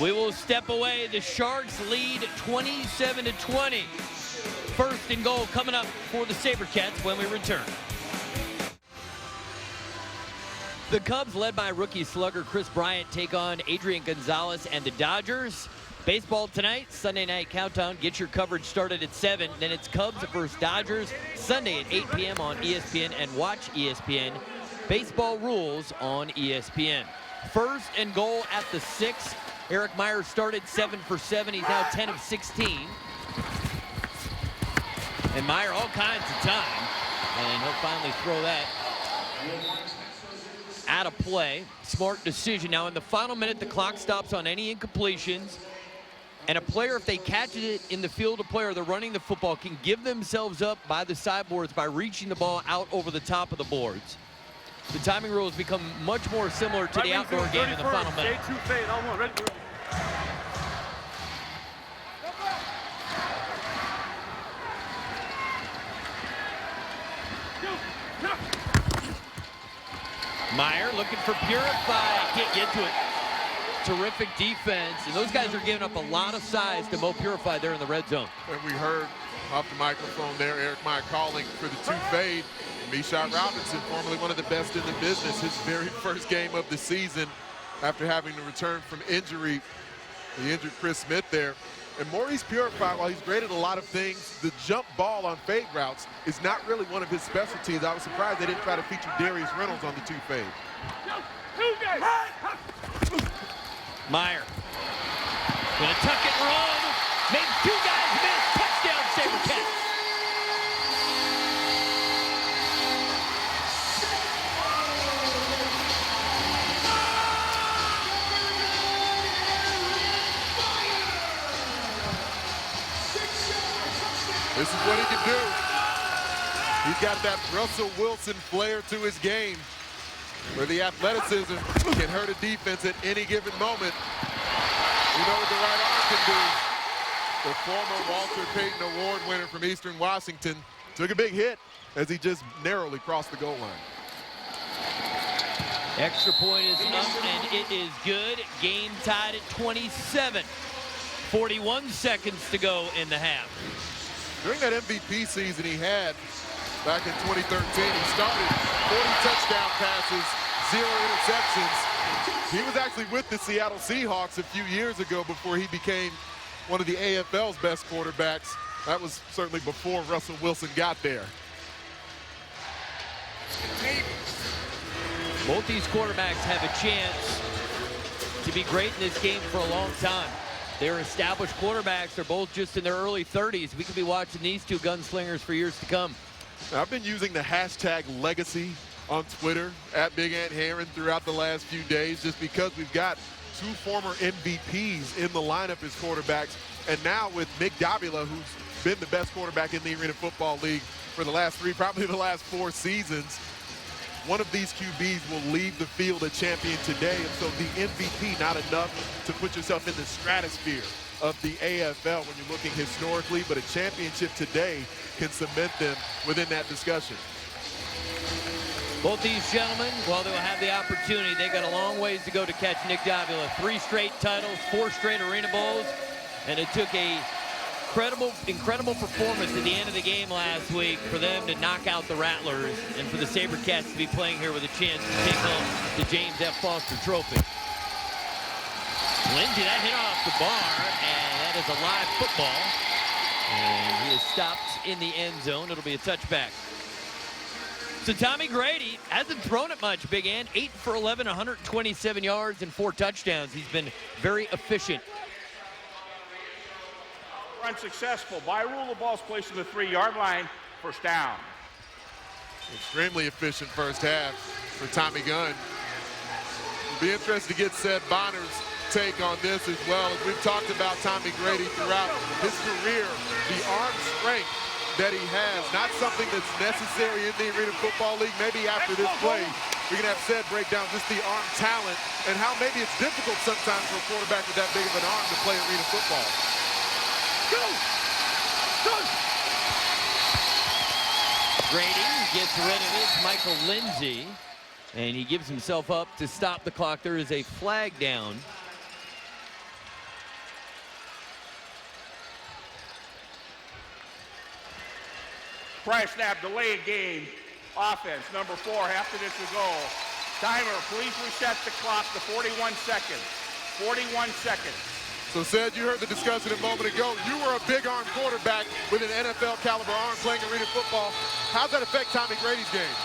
We will step away. The Sharks lead 27-20. First and goal coming up for the SaberCats when we return. The Cubs, led by rookie slugger Chris Bryant, take on Adrian Gonzalez and the Dodgers. Baseball tonight, Sunday night countdown. Get your coverage started at 7. Then it's Cubs versus Dodgers, Sunday at 8 p.m. on ESPN and watch ESPN. Baseball rules on ESPN. First and goal at the 6. Eric Meyer started 7 for 7. He's now 10 of 16. And Meyer all kinds of time. And he'll finally throw that out of play. Smart decision. Now in the final minute, the clock stops on any incompletions. And a player, if they catch it in the field of play or they're running the football, can give themselves up by the sideboards by reaching the ball out over the top of the boards. The timing rules become much more similar to the outdoor game in the final minute. Meyer looking for Purify, can't get to it. Terrific defense, and those guys are giving up a lot of size to Mo Purify there in the red zone. And we heard off the microphone there, Eric Meyer calling for the two fade. Mishot Robinson, formerly one of the best in the business, his very first game of the season after having to return from injury. He injured Chris Smith there. And Maurice Purify, while he's great at a lot of things, the jump ball on fade routes is not really one of his specialties. I was surprised they didn't try to feature Darius Reynolds on the two fade. Meyer gonna tuck it wrong, makes two guys miss, touchdown SaberCats. This is what he can do. He's got that Russell Wilson flair to his game, where the athleticism can hurt a defense at any given moment. You know what the right arm can do. The former Walter Payton Award winner from Eastern Washington took a big hit as he just narrowly crossed the goal line. Extra point is up, and it is good. Game tied at 27. 41 seconds to go in the half. During that MVP season he had back in 2013, he started 40 touchdown passes, 0 interceptions. He was actually with the Seattle Seahawks a few years ago before he became one of the AFL's best quarterbacks. That was certainly before Russell Wilson got there. Both these quarterbacks have a chance to be great in this game for a long time. They're established quarterbacks. They're both just in their early 30s. We could be watching these two gunslingers for years to come. Now, I've been using the hashtag legacy on Twitter at Big Ant Heron throughout the last few days just because we've got two former MVPs in the lineup as quarterbacks. And now with Nick Davila, who's been the best quarterback in the Arena Football League for the last probably the last 4 seasons, one of these QBs will leave the field a champion today. And so the MVP, not enough to put yourself in the stratosphere of the AFL when you're looking historically, but a championship today can cement them within that discussion. Both these gentlemen, while they'll have the opportunity, they got a long ways to go to catch Nick Davila. 3 straight titles, 4 straight Arena Bowls, and it took a incredible performance at the end of the game last week for them to knock out the Rattlers and for the SaberCats to be playing here with a chance to take home the James F. Foster Trophy. Lindsey, that hit off the bar, and that is a live football. And he is stopped in the end zone. It'll be a touchback. So Tommy Grady hasn't thrown it much, Big Ant. 8 for 11, 127 yards and 4 touchdowns. He's been very efficient. Unsuccessful. By rule, the ball's placed in the 3-yard line. First down. Extremely efficient first half for Tommy Gunn. It'll be interesting to get Seth Bonner's take on this as well. As we've talked about Tommy Grady throughout his career, the arm strength that he has, not something that's necessary in the Arena Football League. Maybe after this play, we can have Seth break down just the arm talent and how maybe it's difficult sometimes for a quarterback with that big of an arm to play Arena football. Grady gets rid of it. Michael Lindsey, and he gives himself up to stop the clock. There is a flag down. Prior snap, delayed game. Offense, number 4, after this to go. Timer, please reset the clock to 41 seconds. 41 seconds. So, Seth, you heard the discussion a moment ago. You were a big arm quarterback with an NFL caliber arm playing Arena football. How's that affect Tommy Grady's game?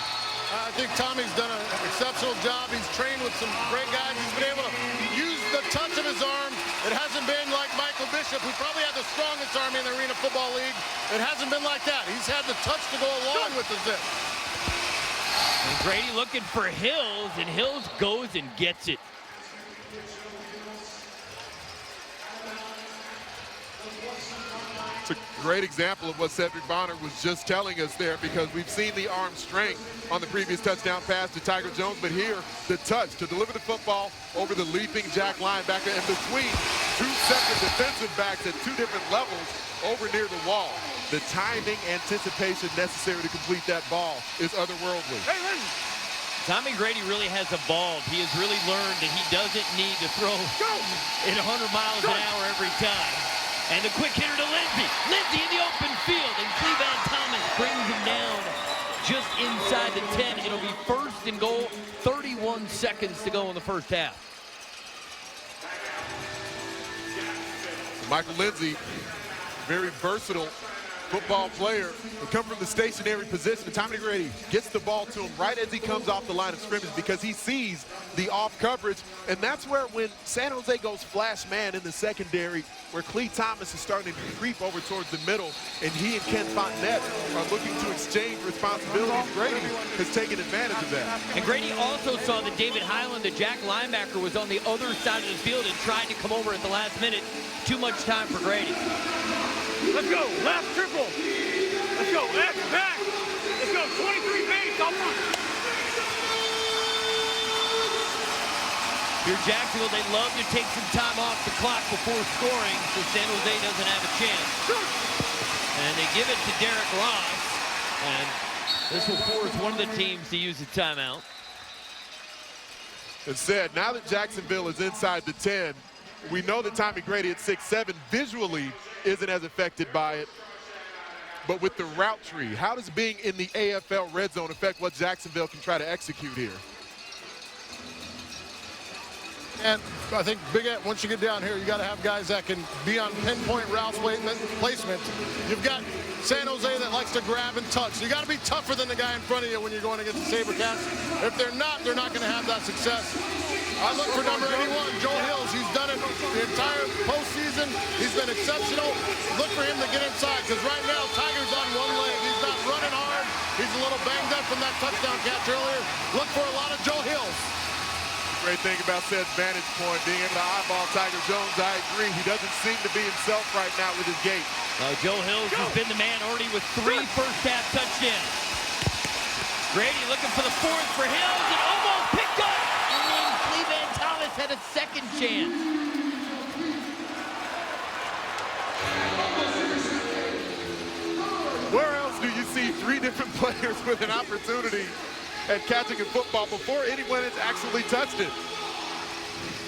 I think Tommy's done an exceptional job. He's trained with some great guys. He's been able to use the touch of his arm. It hasn't been like Michael Bishop, who probably had the strongest arm in the Arena Football League. It hasn't been like that. He's had the touch to go along with the zip. And Grady looking for Hills, and Hills goes and gets it. It's a great example of what Cedric Bonner was just telling us there, because we've seen the arm strength on the previous touchdown pass to Tiger Jones, but here the touch to deliver the football over the leaping Jack linebacker and between two separate defensive backs at two different levels over near the wall. The timing, anticipation necessary to complete that ball is otherworldly. Tommy Grady really has evolved. He has really learned that he doesn't need to throw it 100 miles an hour every time. And the quick hitter to Lindsey. Lindsey in the open field, and Cleveland Thomas brings him down just inside the 10. It'll be first and goal, 31 seconds to go in the first half. Michael Lindsey, very versatile football player, will come from the stationary position. Tommy Grady gets the ball to him right as he comes off the line of scrimmage because he sees the off coverage. And that's where, when San Jose goes flash man in the secondary, where Clee Thomas is starting to creep over towards the middle, and he and Ken Fontenette are looking to exchange responsibilities, Grady has taken advantage of that. And Grady also saw that David Highland, the Jack linebacker, was on the other side of the field and tried to come over at the last minute. Too much time for Grady. Let's go. Left triple. Let's go. Left back. Let's go. 23 base. Up front. Here, Jacksonville, they love to take some time off the clock before scoring, so San Jose doesn't have a chance. And they give it to Derek Ross, and this will force one of the teams to use a timeout. Instead, now that Jacksonville is inside the 10, we know that Tommy Grady at 6'7" visually isn't as affected by it. But with the route tree, how does being in the AFL red zone affect what Jacksonville can try to execute here? And I think once you get down here, you got to have guys that can be on pinpoint route placement. You've got San Jose that likes to grab and touch. You got to be tougher than the guy in front of you when you're going against the SaberCats. If they're not going to have that success. I look for number 81, Joe Hills. He's done it the entire postseason. He's been exceptional. Look for him to get inside, because right now Tiger's on one leg. He's not running hard. He's a little banged up from that touchdown catch earlier. Look for a lot of Joe Hills. Great thing about Ced's vantage point, being able to eyeball Tiger Jones. I agree. He doesn't seem to be himself right now with his gait. Joe Hills has been the man already with 3 first-half touchdowns. Grady looking for the 4th for Hills, and almost picked up. And then Cleveland Thomas had a second chance. Where else do you see 3 different players with an opportunity at catching a football before anyone has actually touched it?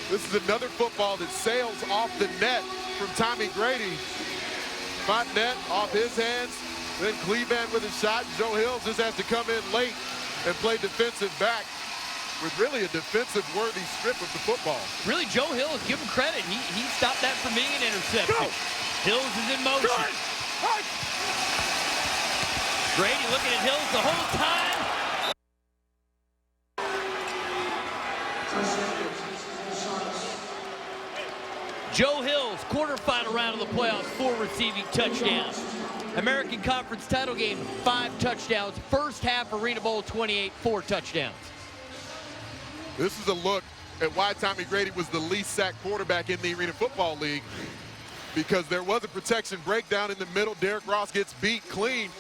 This is another football that sails off the net from Tommy Grady. Fontenette off his hands, then Cleveland with a shot. Joe Hills just has to come in late and play defensive back with really a defensive-worthy strip of the football. Really, Joe Hills, give him credit. He stopped that from being an interception. Hills is in motion. Grady looking at Hills the whole time. Joe Hills, quarterfinal round of the playoffs, 4 receiving touchdowns. American Conference title game, 5 touchdowns. First half Arena Bowl 28, 4 touchdowns. This is a look at why Tommy Grady was the least sacked quarterback in the Arena Football League, because there was a protection breakdown in the middle. Derek Ross gets beat clean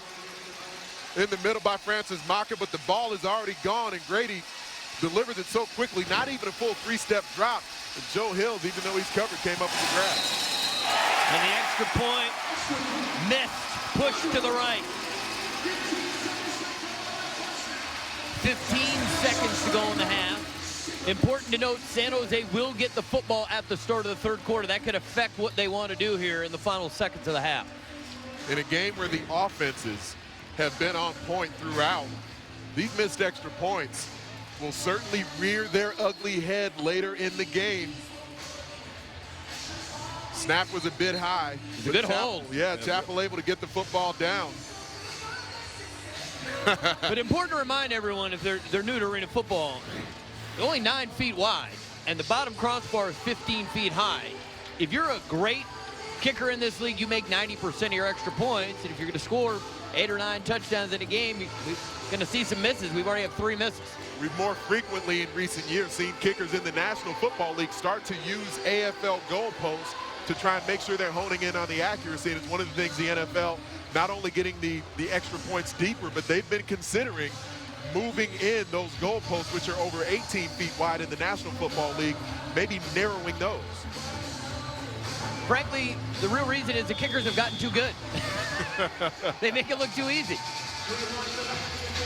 in the middle by Francis Maka, but the ball is already gone, and Grady delivers it so quickly, not even a full 3-step drop. And Joe Hills, even though he's covered, came up with the grab. And the extra point missed, pushed to the right. 15 seconds to go in the half. Important to note, San Jose will get the football at the start of the 3rd quarter. That could affect what they want to do here in the final seconds of the half. In a game where the offenses have been on point throughout, these missed extra points will certainly rear their ugly head later in the game. Snap was a bit high. It's a good hold. Yeah, Chappell able to get the football down. But important to remind everyone, if they're new to Arena Football, they're only 9 feet wide, and the bottom crossbar is 15 feet high. If you're a great kicker in this league, you make 90% of your extra points, and if you're going to score 8 or 9 touchdowns in a game, going to see some misses. We've already have 3 misses. We've more frequently in recent years seen kickers in the National Football League start to use AFL goalposts to try and make sure they're honing in on the accuracy. And it's one of the things the NFL, not only getting the extra points deeper, but they've been considering moving in those goalposts, which are over 18 feet wide in the National Football League, maybe narrowing those. Frankly, the real reason is the kickers have gotten too good. They make it look too easy.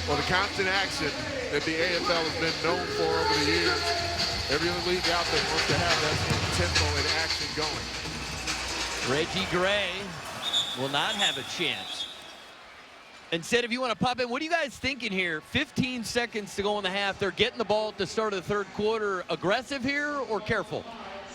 Well, the constant action that the AFL has been known for over the years, every other league out there wants to have that sort of tempo and action going. Reggie Gray will not have a chance. Instead, if you want to pop in, what are you guys thinking here? 15 seconds to go in the half. They're getting the ball at the start of the 3rd quarter. Aggressive here or careful?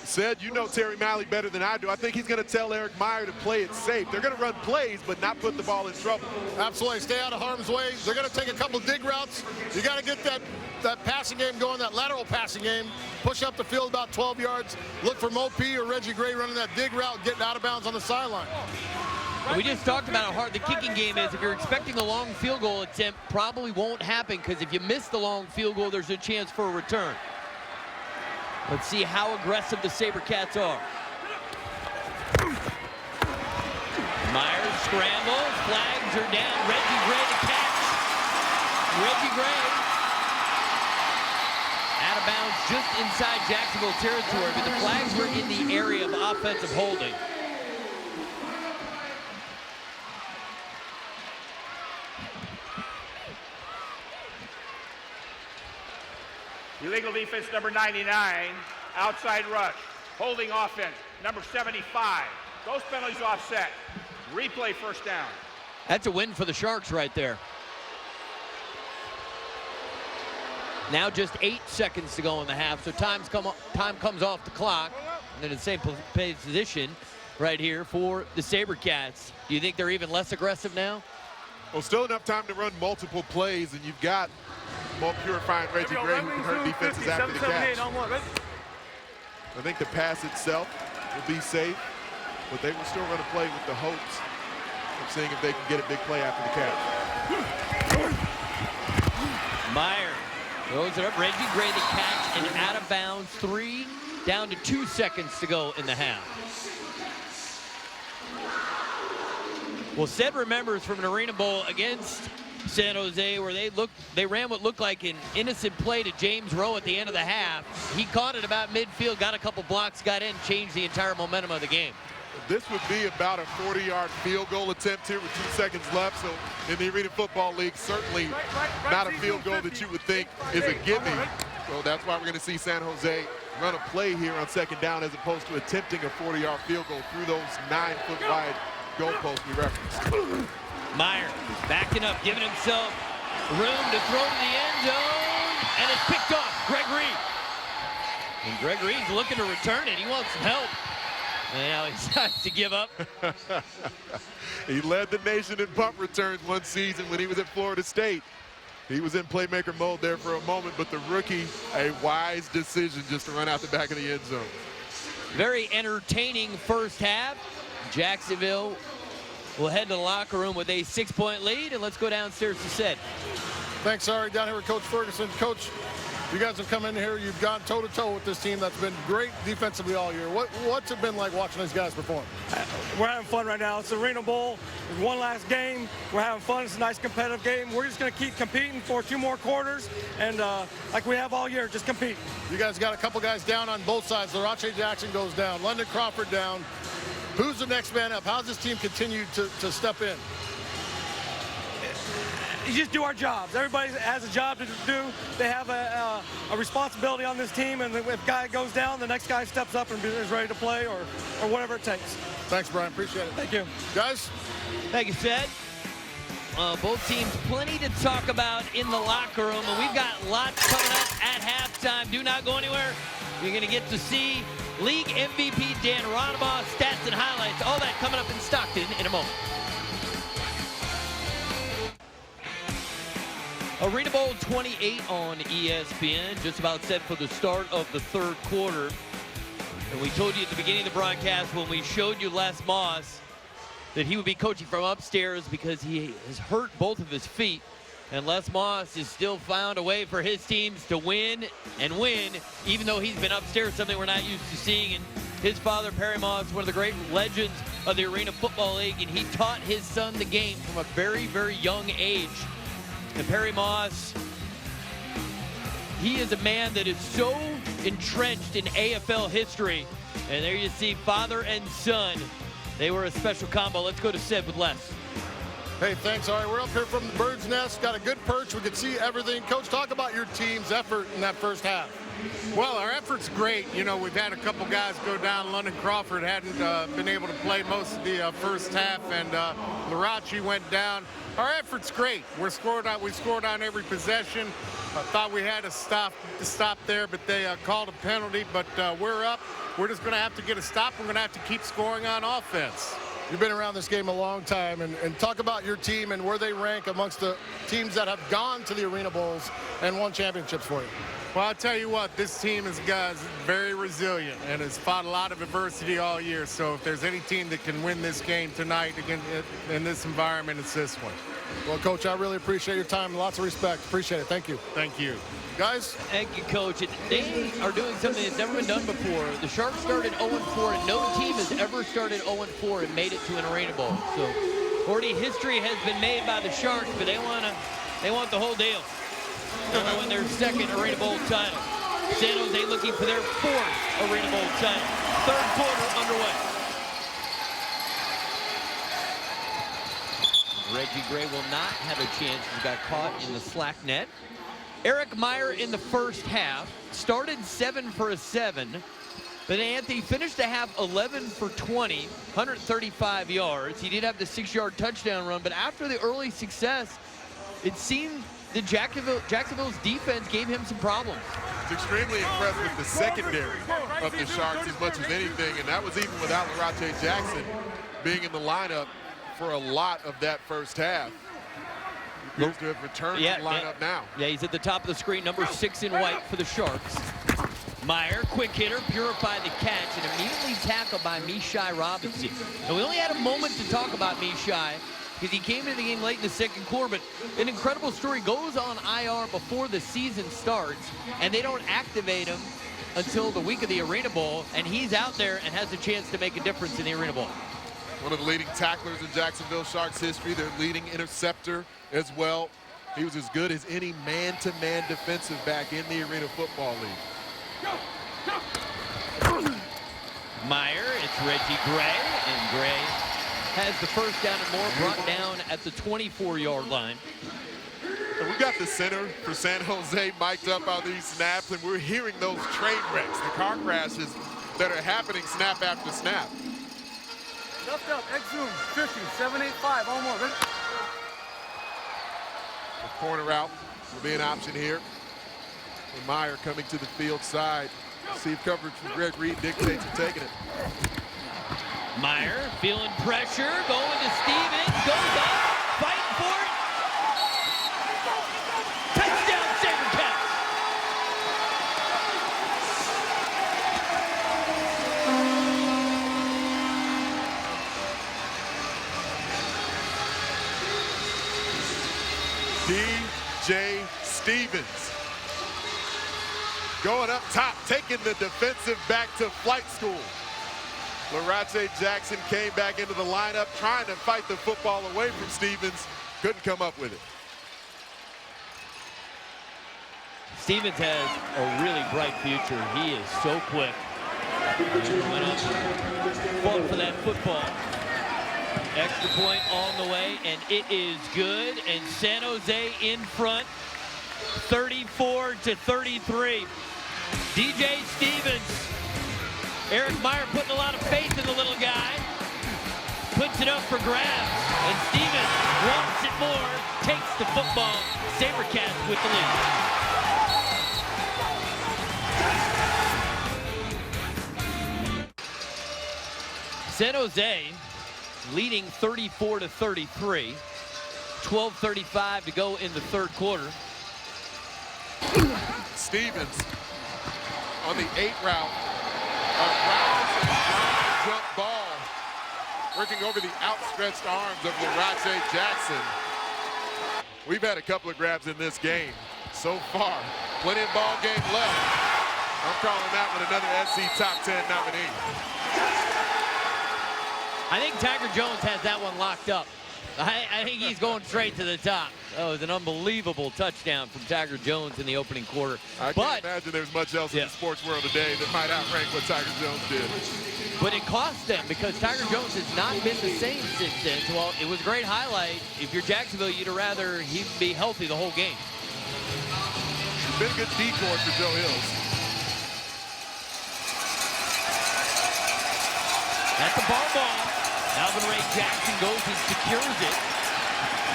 Said, you know Terry Malley better than I do. I think he's going to tell Eric Meyer to play it safe. They're going to run plays, but not put the ball in trouble. Absolutely. Stay out of harm's way. They're going to take a couple dig routes. You got to get that passing game going, that lateral passing game. Push up the field about 12 yards. Look for Mo P or Reggie Gray running that dig route, getting out of bounds on the sideline. We just talked about how hard the kicking game is. If you're expecting a long field goal attempt, probably won't happen, because if you miss the long field goal, there's a chance for a return. Let's see how aggressive the SaberCats are. Myers scrambles, flags are down. Reggie Gray to catch. Reggie Gray out of bounds just inside Jacksonville territory, but the flags were in the area of offensive holding. Illegal defense number 99, outside rush. Holding offense number 75. Those penalties offset. Replay first down. That's a win for the Sharks right there. Now just 8 seconds to go in the half, so time comes off the clock. And in the same position right here for the SaberCats. Do you think they're even less aggressive now? Well, still enough time to run multiple plays, and you've got more purifying Reggie Gray who can hurt defenses after the catch. I think the pass itself will be safe, but they will still run a play with the hopes of seeing if they can get a big play after the catch. Meyer throws it up. Reggie Gray the catch and out of bounds. 3 down to 2 seconds to go in the half. Well, Sed remembers from an Arena Bowl against San Jose where they ran what looked like an innocent play to James Rowe at the end of the half. He caught it about midfield, got a couple blocks, got in, changed the entire momentum of the game. This would be about a 40-yard field goal attempt here with 2 seconds left. So in the Arena Football League, certainly not a field goal that you would think is a gimme. So that's why we're going to see San Jose run a play here on 2nd down as opposed to attempting a 40-yard field goal through those 9-foot wide goalposts we referenced. Meyer backing up, giving himself room to throw to the end zone, and it's picked off. Greg Reed. And Greg Reed's looking to return it. He wants some help. And now he decides to give up. He led the nation in punt returns one season when he was at Florida State. He was in playmaker mode there for a moment, but the rookie, a wise decision just to run out the back of the end zone. Very entertaining first half. Jacksonville will head to the locker room with a 6-point lead, and let's go downstairs to Sed. Thanks, Ari. Down here with Coach Ferguson. Coach, you guys have come in here. You've gone toe-to-toe with this team that's been great defensively all year. What's it been like watching these guys perform? We're having fun right now. It's the Arena Bowl. There's one last game. We're having fun. It's a nice competitive game. We're just going to keep competing for 2 more quarters, and like we have all year, just compete. You guys got a couple guys down on both sides. Larache Jackson goes down. London Crawford down. Who's the next man up? How's this team continue to step in? You just do our jobs. Everybody has a job to do. They have a responsibility on this team, and if a guy goes down, the next guy steps up and is ready to play or whatever it takes. Thanks, Brian. Appreciate it. Thank you. Guys? Thank you, Sed. Both teams plenty to talk about in the locker room, and we've got lots coming up at halftime. Do not go anywhere. You're going to get to see League MVP Dan Rodemaugh, stats and highlights, all that coming up in Stockton in a moment. Arena Bowl 28 on ESPN, just about set for the start of the 3rd quarter. And we told you at the beginning of the broadcast when we showed you Les Moss that he would be coaching from upstairs because he has hurt both of his feet. And Les Moss has still found a way for his teams to win and win, even though he's been upstairs, something we're not used to seeing. And his father, Perry Moss, one of the great legends of the Arena Football League, and he taught his son the game from a very, very young age. And Perry Moss, he is a man that is so entrenched in AFL history. And there you see father and son. They were a special combo. Let's go to Sid with Les. Hey, thanks, Ari. We're up here from the Bird's Nest. Got a good perch. We can see everything. Coach, talk about your team's effort in that first half. Well, our effort's great. You know, we've had a couple guys go down. London Crawford hadn't been able to play most of the first half, and Larachi went down. Our effort's great. We scored on every possession. I thought we had to stop there, but they called a penalty. But we're up. We're just going to have to get a stop. We're going to have to keep scoring on offense. You've been around this game a long time, and talk about your team and where they rank amongst the teams that have gone to the Arena Bowls and won championships for you. Well, I'll tell you what, this team is very resilient and has fought a lot of adversity all year. So if there's any team that can win this game tonight in this environment, it's this one. Well, Coach, I really appreciate your time. Lots of respect. Appreciate it. Thank you. Thank you. Guys? Thank you, Coach. They are doing something that's never been done before. The Sharks started 0-4, and no team has ever started 0-4 and made it to an Arena Bowl. So already history has been made by the Sharks, but they want the whole deal. They want to win their second Arena Bowl title. San Jose looking for their fourth Arena Bowl title. Third quarter underway. Reggie Gray will not have a chance. He got caught in the slack net. Eric Meyer in the first half started 7 for 7, but Anthony finished the half 11 for 20, 135 yards. He did have the 6-yard touchdown run, but after the early success, it seemed that Jacksonville's defense gave him some problems. It's extremely impressed with the secondary of the Sharks as much as anything, and that was even without Larache Jackson being in the lineup for a lot of that first half. He appears to have returned to the lineup now. Yeah, he's at the top of the screen, number 6 in white for the Sharks. Meyer, quick hitter, purified the catch, and immediately tackled by Mishai Robinson. And we only had a moment to talk about Mishai because he came into the game late in the second quarter, but an incredible story. Goes on IR before the season starts, and they don't activate him until the week of the Arena Bowl, and he's out there and has a chance to make a difference in the Arena Bowl. One of the leading tacklers in Jacksonville Sharks history, their leading interceptor as well. He was as good as any man-to-man defensive back in the Arena Football League. Meyer, it's Reggie Gray, and Gray has the first down and more, brought down at the 24-yard line. And we got the center for San Jose mic'd up on these snaps, and we're hearing those train wrecks, the car crashes that are happening snap after snap. Left up, X-Zoom, 50, 785, almost. The corner route will be an option here. And Meyer coming to the field side. See if coverage from Greg Reed dictates and taking it. Meyer feeling pressure, going to Stevens, goes up, fighting for it. Touchdown, SaberCats. DJ Stevens going up top, taking the defensive back to flight school. Larache Jackson came back into the lineup, trying to fight the football away from Stevens. Couldn't come up with it. Stevens has a really bright future. He is so quick. Went up, fought for that football. Extra point on the way, and it is good. And San Jose in front, 34-33. DJ Stevens. Eric Meyer putting a lot of faith in the little guy. Puts it up for grabs. And Stevens wants it more. Takes the football. SaberCats with the lead. San Jose leading 34-33. 12:35 to go in the third quarter. Stevens on the 8 route. A rouse and jump ball, working over the outstretched arms of Larache Jackson. We've had a couple of grabs in this game so far. Plenty of ball game left. I'm calling that one another SC Top 10 nominee. I think Tiger Jones has that one locked up. I think he's going straight to the top. That was an unbelievable touchdown from Tiger Jones in the opening quarter. I can't imagine there's much else in the sports world today that might outrank what Tiger Jones did. But it cost them because Tiger Jones has not been the same since then. So, well, it was a great highlight. If you're Jacksonville, you'd rather he be healthy the whole game. Been a good decoy for Joe Hills. At the ball. Alvin Ray Jackson goes and secures it.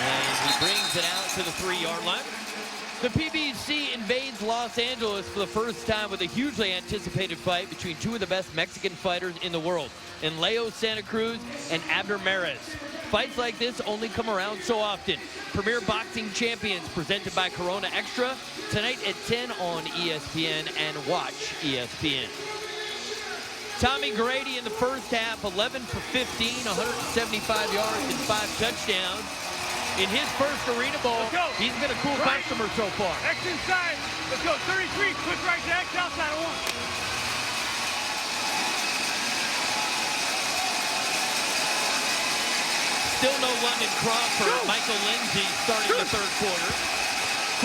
And he brings it out to the 3-yard line. The PBC invades Los Angeles for the first time with a hugely anticipated fight between two of the best Mexican fighters in the world, in Leo Santa Cruz and Abner Mares. Fights like this only come around so often. Premier Boxing Champions presented by Corona Extra tonight at 10 on ESPN and watch ESPN. Tommy Grady in the first half, 11 for 15, 175 yards and 5 touchdowns. In his first Arena Bowl, he's been a cool customer so far. X inside. Let's go. 33. Quick right to X outside. Still no London Crawford. Michael Lindsay starting the third quarter.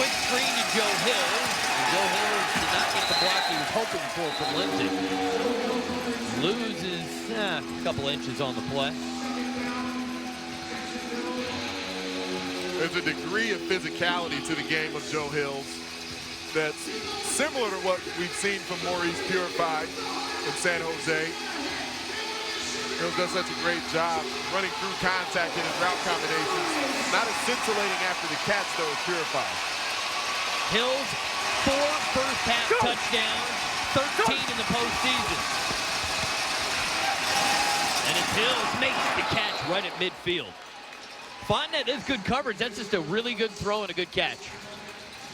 Quick screen to Joe Hill. And Joe Hill did not get the block he was hoping for from Lindsay. Loses a couple inches on the play. There's a degree of physicality to the game of Joe Hills that's similar to what we've seen from Maurice Purified in San Jose. Hills does such a great job running through contact in his route combinations. Not as scintillating after the catch, though, as Purified. Hills, 4 first-half touchdowns, 13 in the postseason. And it's Hills makes the catch right at midfield. Fontenette is good coverage. That's just a really good throw and a good catch.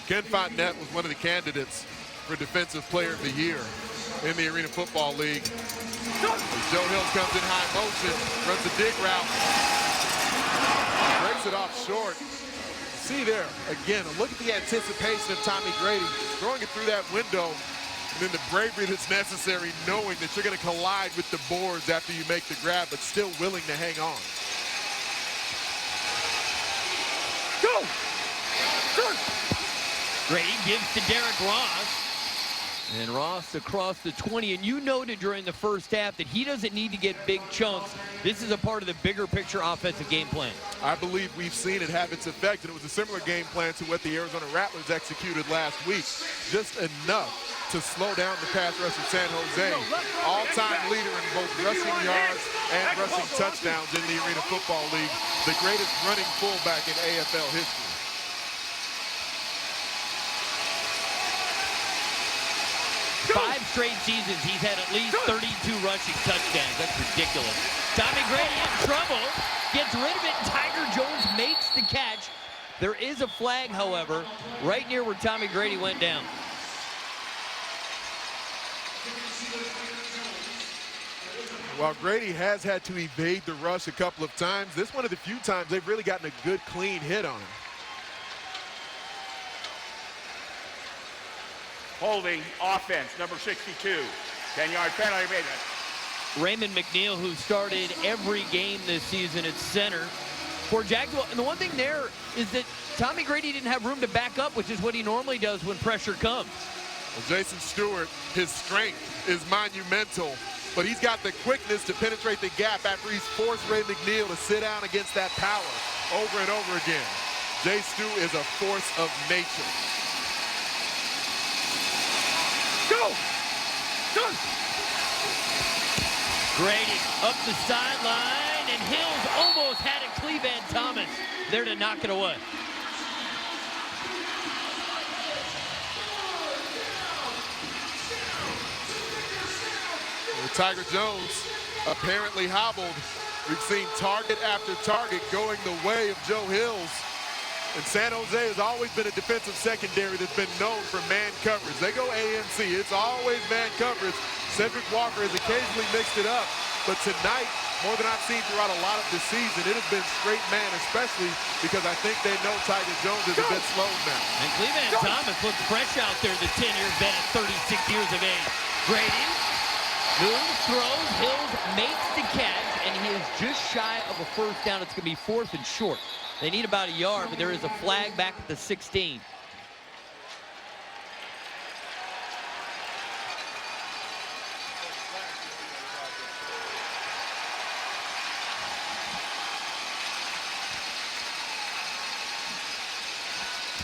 Ken Fontenette was one of the candidates for Defensive Player of the Year in the Arena Football League. As Joe Hills comes in high motion, runs a dig route, breaks it off short. See there, again, look at the anticipation of Tommy Grady, throwing it through that window, and then the bravery that's necessary, knowing that you're going to collide with the boards after you make the grab, but still willing to hang on. Grady gives to Derek Ross. And Ross across the 20. And you noted during the first half that he doesn't need to get big chunks. This is a part of the bigger picture offensive game plan. I believe we've seen it have its effect, and it was a similar game plan to what the Arizona Rattlers executed last week. Just enough to slow down the pass rush of San Jose. All-time leader in both rushing yards and rushing touchdowns in the Arena Football League. The greatest running fullback in AFL history. Five straight seasons, he's had at least 32 rushing touchdowns. That's ridiculous. Tommy Grady in trouble, gets rid of it, and Tiger Jones makes the catch. There is a flag, however, right near where Tommy Grady went down. While Grady has had to evade the rush a couple of times, this is one of the few times they've really gotten a good, clean hit on him. Holding offense, number 62. 10-yard penalty made it. Raymond McNeil, who started every game this season at center for Jacksonville. And the one thing there is that Tommy Grady didn't have room to back up, which is what he normally does when pressure comes. Well, Jason Stewart, his strength is monumental, but he's got the quickness to penetrate the gap after he's forced Ray McNeil to sit down against that power over and over again. Jay Stu is a force of nature. Grady up the sideline, and Hills almost had it. Cleveland Thomas there to knock it away. Well, Tiger Jones apparently hobbled. We've seen target after target going the way of Joe Hills. And San Jose has always been a defensive secondary that's been known for man coverage. They go ANC. It's always man coverage. Cedric Walker has occasionally mixed it up, But tonight, more than I've seen throughout a lot of the season, it has been straight man, especially because I think they know Tiger Jones is a bit slowed now. And Cleveland Thomas looks fresh out there, the 10-year vet at 36 years of age. Grady moves, throws, Hills makes the catch, and he is just shy of a first down. It's going to be 4th and short. They need about a yard, but there is a flag back at the 16.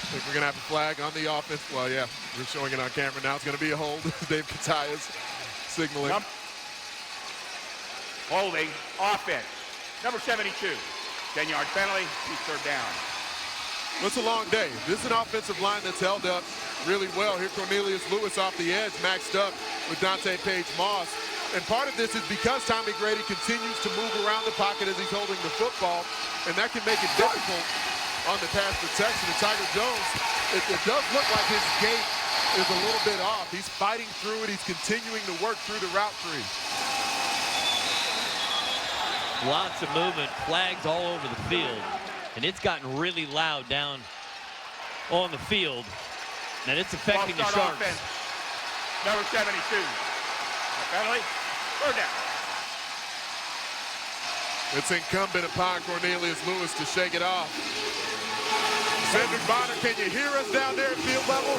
I think we're going to have a flag on the offense. Well, yeah, we're showing it on camera now. It's going to be a hold. Dave Kataya's signaling. Holding, offense. Number 72, 10-yard penalty, 3rd down. It's a long day. This is an offensive line that's held up really well. Here Cornelius Lewis off the edge, maxed up with Dante Page-Moss. And part of this is because Tommy Grady continues to move around the pocket as he's holding the football, and that can make it difficult on the pass protection. And Tiger Jones, it does look like his gait is a little bit off. He's fighting through it. He's continuing to work through the route tree. Lots of movement, flags all over the field, and it's gotten really loud down on the field, and it's affecting the Sharks. Offense. Number 72, penalty, 3rd down. It's incumbent upon Cornelius Lewis to shake it off. Cedric Bonner, can you hear us down there at field level?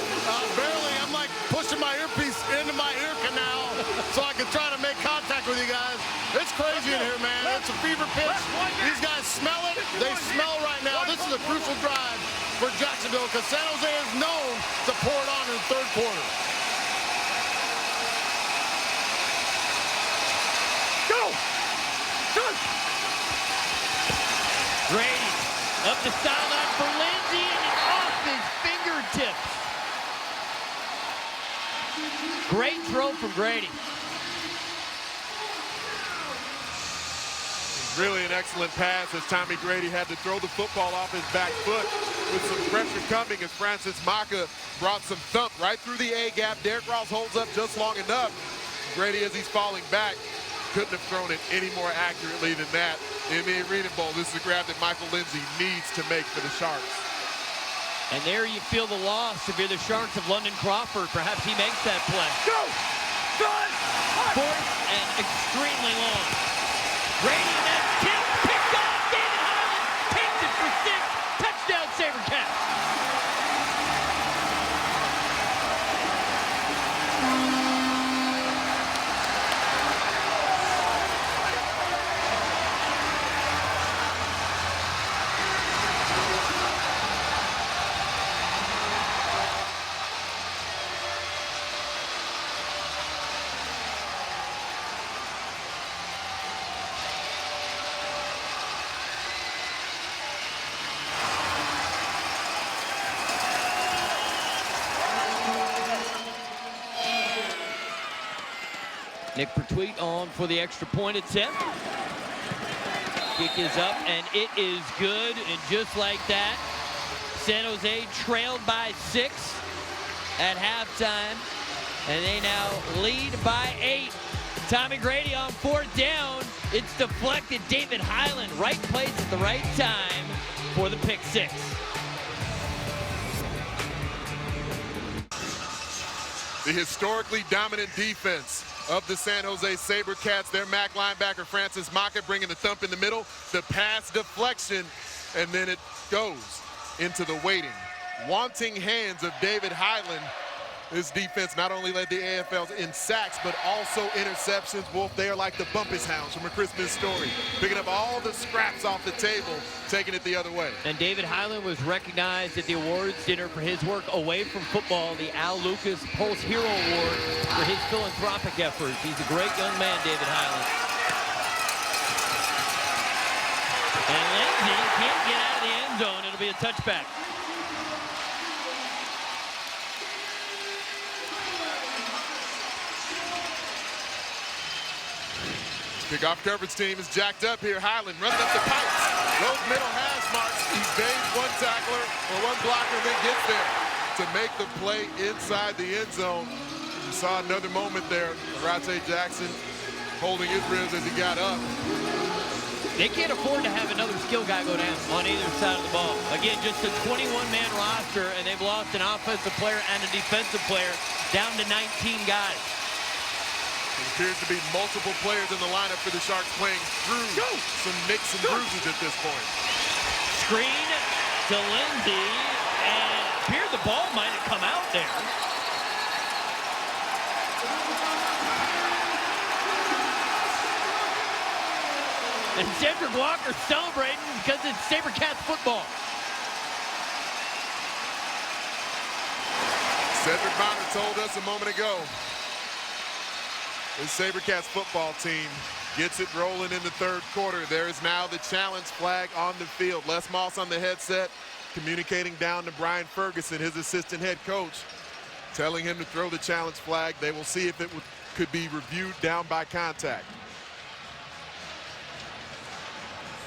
Barely. I'm like pushing my earpiece into my ear canal so I can try to make contact with you guys. It's crazy in here, man. It's a fever pitch. These guys smell it. They smell right now. This is a crucial drive for Jacksonville because San Jose is known to pour it on in the 3rd quarter. Go! Grady up the sideline for Lindsey, and it's off his fingertips. Great throw from Grady. Really an excellent pass as Tommy Grady had to throw the football off his back foot with some pressure coming as Francis Maka brought some thump right through the A-gap. Derrick Ross holds up just long enough. Grady, as he's falling back, couldn't have thrown it any more accurately than that. In the Arena Bowl, this is a grab that Michael Lindsey needs to make for the Sharks. And there you feel the loss if you're the Sharks of London Crawford. Perhaps he makes that play. Go! Good! 4th and extremely long. Grady, that tip, picked off. David Highland takes it for 6. Touchdown, SaberCats. Nick Pertwee on for the extra point attempt. Kick is up, and it is good. And just like that, San Jose trailed by 6 at halftime, and they now lead by 8. Tommy Grady on 4th down. It's deflected. David Highland, right place at the right time for the pick 6. The historically dominant defense of the San Jose SaberCats. Their MAC linebacker, Francis Maka, bringing the thump in the middle. The pass deflection, and then it goes into the waiting, wanting hands of David Highland. This defense not only led the AFLs in sacks, but also interceptions. Wolf, they are like the Bumpus Hounds from A Christmas Story, picking up all the scraps off the table, taking it the other way. And David Highland was recognized at the awards dinner for his work away from football, the Al Lucas Pulse Hero Award for his philanthropic efforts. He's a great young man, David Highland. And Lindsey can't get out of the end zone. It'll be a touchback. Kickoff coverage team is jacked up here. Highland running up the pipes. Those middle hash marks. He evades one tackler or one blocker, then gets there to make the play inside the end zone. You saw another moment there. Arate Jackson holding his ribs as he got up. They can't afford to have another skill guy go down on either side of the ball. Again, just a 21-man roster, and they've lost an offensive player and a defensive player down to 19 guys. There appears to be multiple players in the lineup for the Sharks playing through some nicks and bruises at this point. Screen to Lindsay, and here the ball might have come out there. And Cedric Walker celebrating because it's SaberCats football. Cedric Bonner told us a moment ago, this SaberCats football team gets it rolling in the third quarter. There is now the challenge flag on the field. Les Moss on the headset, communicating down to Brian Ferguson, his assistant head coach, telling him to throw the challenge flag. They will see if it could be reviewed down by contact.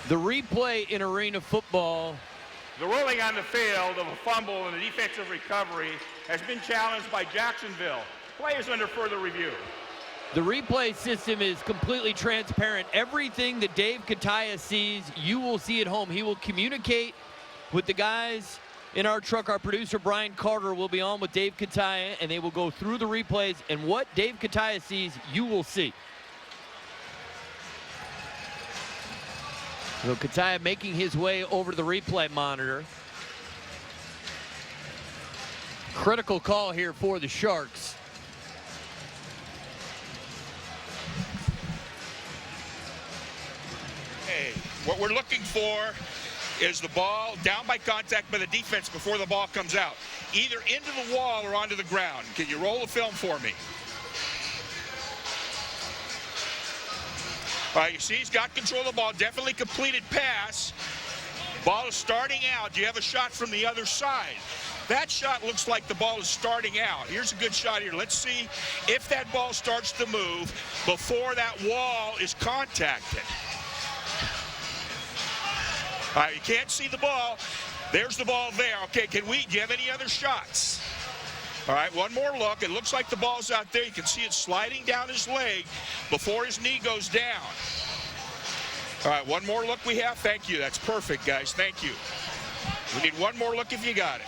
The replay in arena football. The ruling on the field of a fumble and a defensive recovery has been challenged by Jacksonville. Play is under further review. The replay system is completely transparent. Everything that Dave Kataya sees, you will see at home. He will communicate with the guys in our truck. Our producer, Brian Carter, will be on with Dave Kataya, and they will go through the replays, and what Dave Kataya sees, you will see. So Kataya making his way over to the replay monitor. Critical call here for the Sharks. Hey, what we're looking for is the ball down by contact by the defense before the ball comes out. Either into the wall or onto the ground. Can you roll the film for me? All right, you see he's got control of the ball, definitely completed pass. Ball is starting out. You have a shot from the other side. That shot looks like the ball is starting out. Here's a good shot here. Let's see if that ball starts to move before that wall is contacted. All right, you can't see the ball. There's the ball there. Okay, do you have any other shots? All right, one more look. It looks like the ball's out there. You can see it sliding down his leg before his knee goes down. All right, one more look we have. Thank you. That's perfect, guys. Thank you. We need one more look if you got it.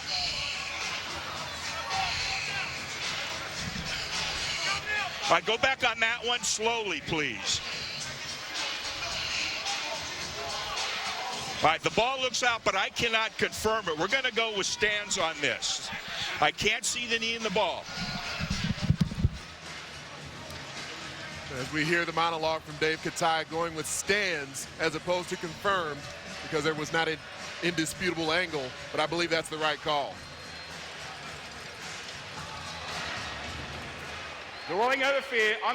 All right, go back on that one slowly, please. All right, the ball looks out, but I cannot confirm it. We're going to go with stands on this. I can't see the knee in the ball. As we hear the monologue from Dave Kataya going with stands as opposed to confirmed because there was not an indisputable angle, but I believe that's the right call. The ruling on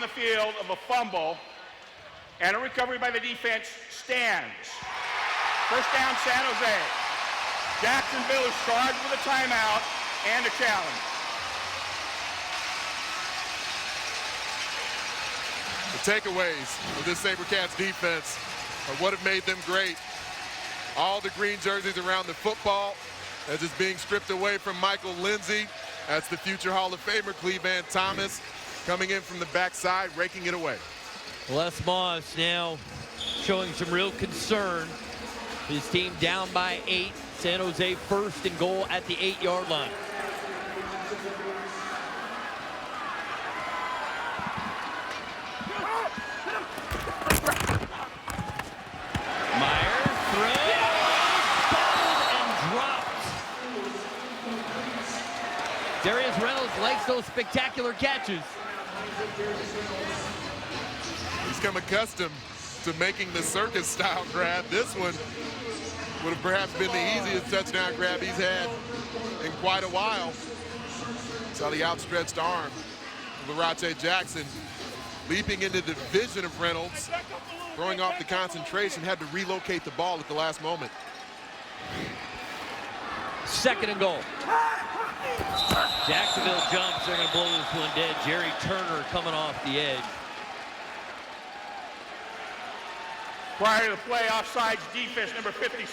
the field of a fumble and a recovery by the defense stands. First down, San Jose. Jacksonville is charged with a timeout and a challenge. The takeaways of this SaberCats defense are what have made them great. All the green jerseys around the football as it's being stripped away from Michael Lindsay. That's the future Hall of Famer Cleveland Thomas coming in from the backside, raking it away. Les Moss now showing some real concern. His team down by 8. San Jose first and goal at the 8-yard line. Meyer throws, fumbled and dropped. Darius Reynolds likes those spectacular catches. He's become accustomed to making the circus-style grab. This one would have perhaps been the easiest touchdown grab he's had in quite a while. Saw the outstretched arm of Larache Jackson leaping into the vision of Reynolds, throwing off the concentration, had to relocate the ball at the last moment. Second and goal. Jacksonville jumps. They're going to blow this one dead. Jerry Turner coming off the edge. Prior to the play, offsides defense, number 56.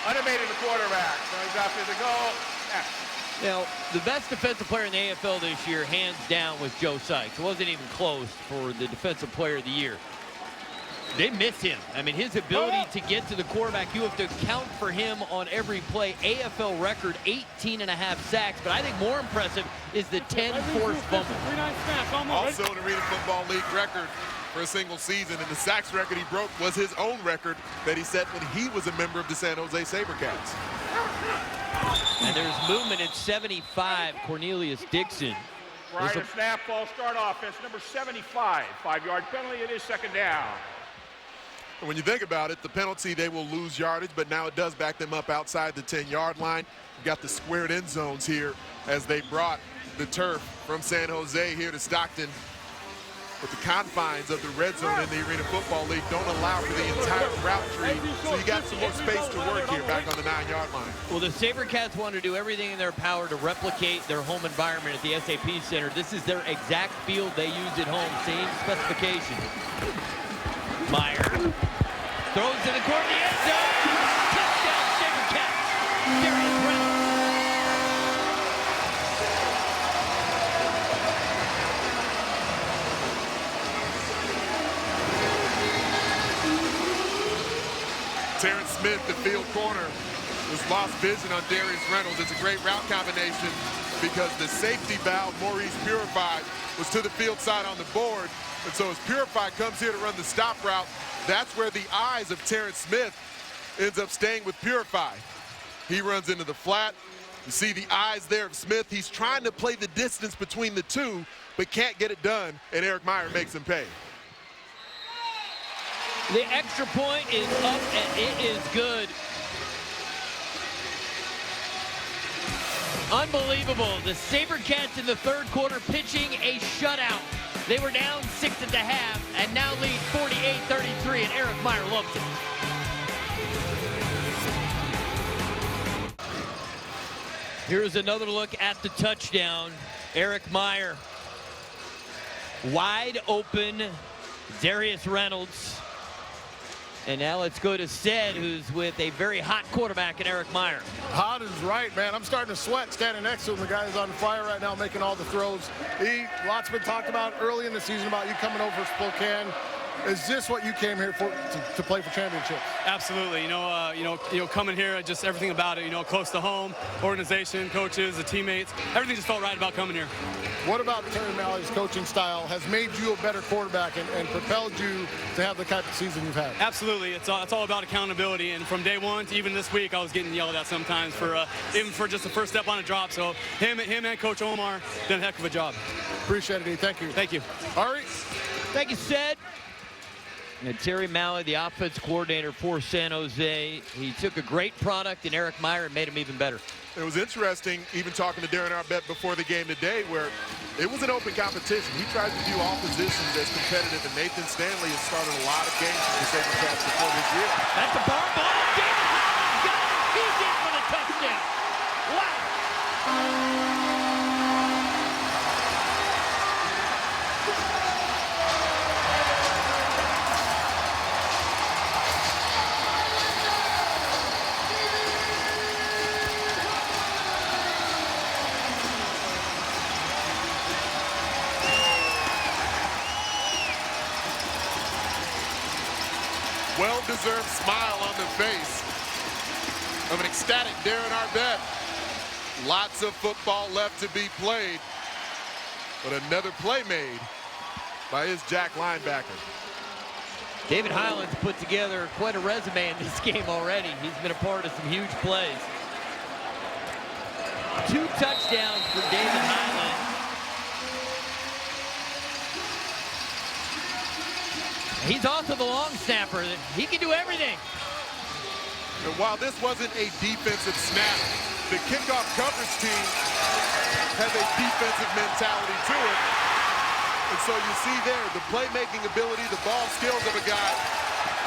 Unabated the quarterback. So he's out there to go. Yeah. Now, the best defensive player in the AFL this year, hands down, was Joe Sykes. It wasn't even close for the defensive player of the year. They miss him. I mean, his ability to get to the quarterback, you have to account for him on every play. AFL record, 18.5 sacks. But I think more impressive is the 10 forced fumbles. Also an Arena Football League record for a single season. And the sacks record he broke was his own record that he set when he was a member of the San Jose SaberCats. And there's movement at 75, Cornelius Dixon. Right at snap, false start offense, number 75. 5-yard penalty, it is second down. And when you think about it, the penalty, they will lose yardage, but now it does back them up outside the 10-yard line. You've got the squared end zones here as they brought the turf from San Jose here to Stockton. But the confines of the red zone in the Arena Football League don't allow for the entire route tree, so you got some more space to work here back on the 9-yard line. Well, the SaberCats want to do everything in their power to replicate their home environment at the SAP Center. This is their exact field they use at home, same specifications. Meyer throws to the corner of the end zone. Touchdown, SaberCats. Darius Reynolds. Terrence Smith, the field corner, was lost vision on Darius Reynolds. It's a great route combination because the safety valve, Maurice Purify, was to the field side on the board. And so as Purify comes here to run the stop route, that's where the eyes of Terrence Smith ends up staying with Purify. He runs into the flat. You see the eyes there of Smith. He's trying to play the distance between the two, but can't get it done, and Eric Meyer makes him pay. The extra point is up, and it is good. Unbelievable. The SaberCats in the third quarter pitching a shutout. They were down 6 at the half and now lead 48-33, and Eric Meyer loves it. Here's another look at the touchdown. Eric Meyer. Wide open, Darius Reynolds. And now let's go to Sed, who's with a very hot quarterback in Eric Meyer. Hot is right, man. I'm starting to sweat standing next to him. The guy is on fire right now, making all the throws. Lots been talked about early in the season about you coming over to Spokane. Is this what you came here for, to play for championships? Absolutely. Coming here, just everything about it. Close to home, organization, coaches, the teammates. Everything just felt right about coming here. What about Terry Mallory's coaching style has made you a better quarterback and propelled you to have the type of season you've had? Absolutely. It's all about accountability. And from day one to even this week, I was getting yelled at sometimes for even for just the first step on a drop. So him and Coach Omar did a heck of a job. Appreciate it, E. Thank you. Thank you. Ari. Thank you, Sed. And Terry Malley, the offense coordinator for San Jose, he took a great product in Eric Meyer and made him even better. It was interesting, even talking to Darren Arbett before the game today, where it was an open competition. He tried to view all positions as competitive, and Nathan Stanley has started a lot of games for the SaberCats before this year. That's a bar ball. David Highland's got it. He's in for the touchdown. Wow. Well-deserved smile on the face of an ecstatic Darren Arbett. Lots of football left to be played, but another play made by his Jack linebacker. David Highland's put together quite a resume in this game already. He's been a part of some huge plays. 2 touchdowns for David Highland. He's also the long snapper. He can do everything. And while this wasn't a defensive snap, the kickoff coverage team has a defensive mentality to it. And so you see there the playmaking ability, the ball skills of a guy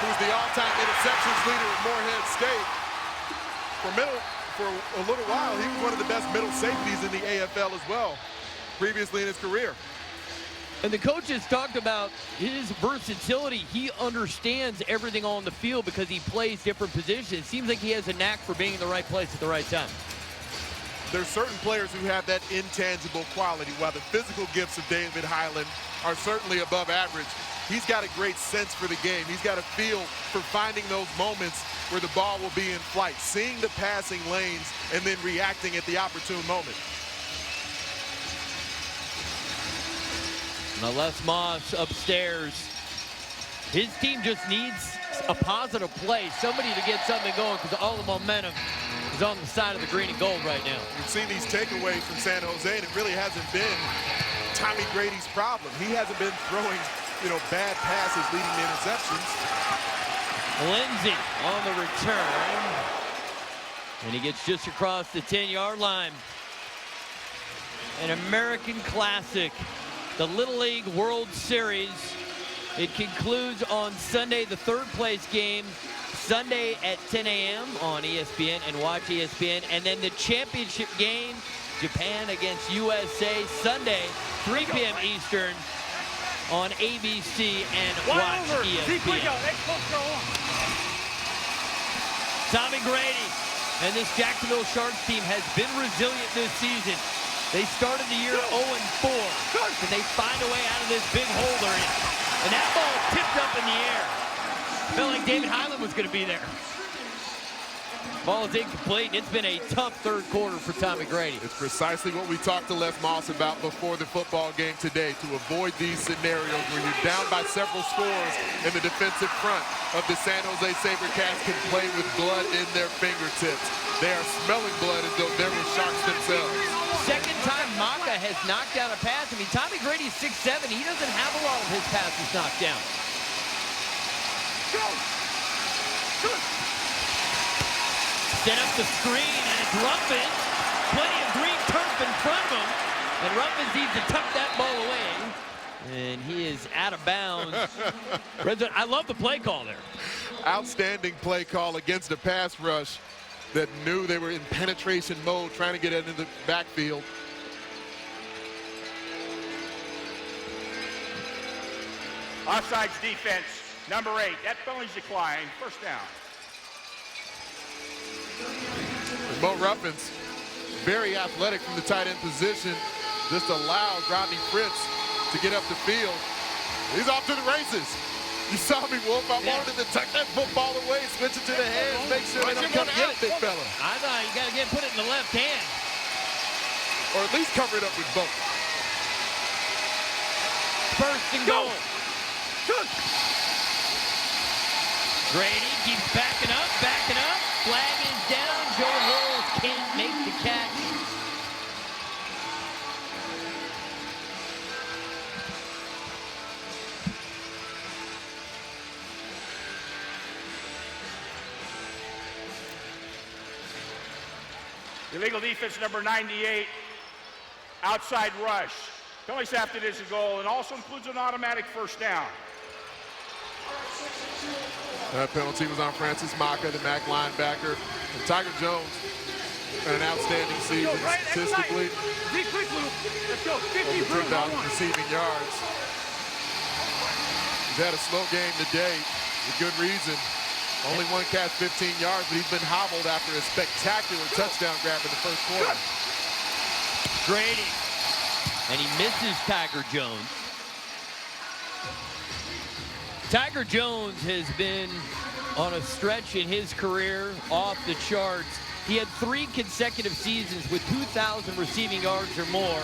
who's the all-time interceptions leader at Morehead State. For a little while, he was one of the best middle safeties in the AFL as well, previously in his career. And the coaches talked about his versatility. He understands everything on the field because he plays different positions. It seems like he has a knack for being in the right place at the right time. there's certain players who have that intangible quality. While the physical gifts of David Highland are certainly above average, he's got a great sense for the game. He's got a feel for finding those moments where the ball will be in flight, seeing the passing lanes, and then reacting at the opportune moment. Now Les Moss upstairs. His team just needs a positive play, somebody to get something going, because all the momentum is on the side of the green and gold right now. We've seen these takeaways from San Jose, and it really hasn't been Tommy Grady's problem. He hasn't been throwing, bad passes leading to interceptions. Lindsey on the return. And he gets just across the 10-yard line. An American classic, the Little League World Series. It concludes on Sunday, the third-place game, Sunday at 10 a.m. on ESPN and watch ESPN. And then the championship game, Japan against USA, Sunday, 3 p.m. Eastern on ABC and watch ESPN. Tommy Grady and this Jacksonville Sharks team has been resilient this season. They started the year 0-4. Can they find a way out of this big hole they're in? And that ball tipped up in the air. Felt like David Highland was going to be there. Ball is incomplete, and it's been a tough third quarter for Tommy Grady. It's precisely what we talked to Les Moss about before the football game today, to avoid these scenarios where you're down by several scores and the defensive front of the San Jose SaberCats can play with blood in their fingertips. They are smelling blood as though they were Sharks themselves. Second time Maka has knocked down a pass. I mean, Tommy Grady's 6'7". He doesn't have a lot of his passes knocked down. Set up the screen, and it's Rumpin. Plenty of green turf in front of him. And Rumpin needs to tuck that ball away. And he is out of bounds. I love the play call there. Outstanding play call against a pass rush that knew they were in penetration mode, trying to get into the backfield. Offsides defense, number 8. That penalty's declined. First down. Mo Ruffins, very athletic from the tight end position, just allows Rodney Fritz to get up the field. He's off to the races. You saw me, Wolf. I wanted him to tuck that football away, switch it to the hands, make sure they don't come get it, big fella. I thought you got to put it in the left hand. Or at least cover it up with both. First and goal. Grady keeps backing up. Flag is down. Joe Hills can't make the catch. Illegal defense number 98, outside rush. Penalties after this is a goal, and also includes an automatic first down. That penalty was on Francis Maka, the MAC linebacker. And Tiger Jones had an outstanding season statistically. Over 2,000 receiving yards. He's had a slow game today with good reason. Only one catch, 15 yards, but he's been hobbled after a spectacular touchdown grab in the first quarter. Grady, and he misses Tiger Jones. Tiger Jones has been on a stretch in his career off the charts. He had 3 consecutive seasons with 2,000 receiving yards or more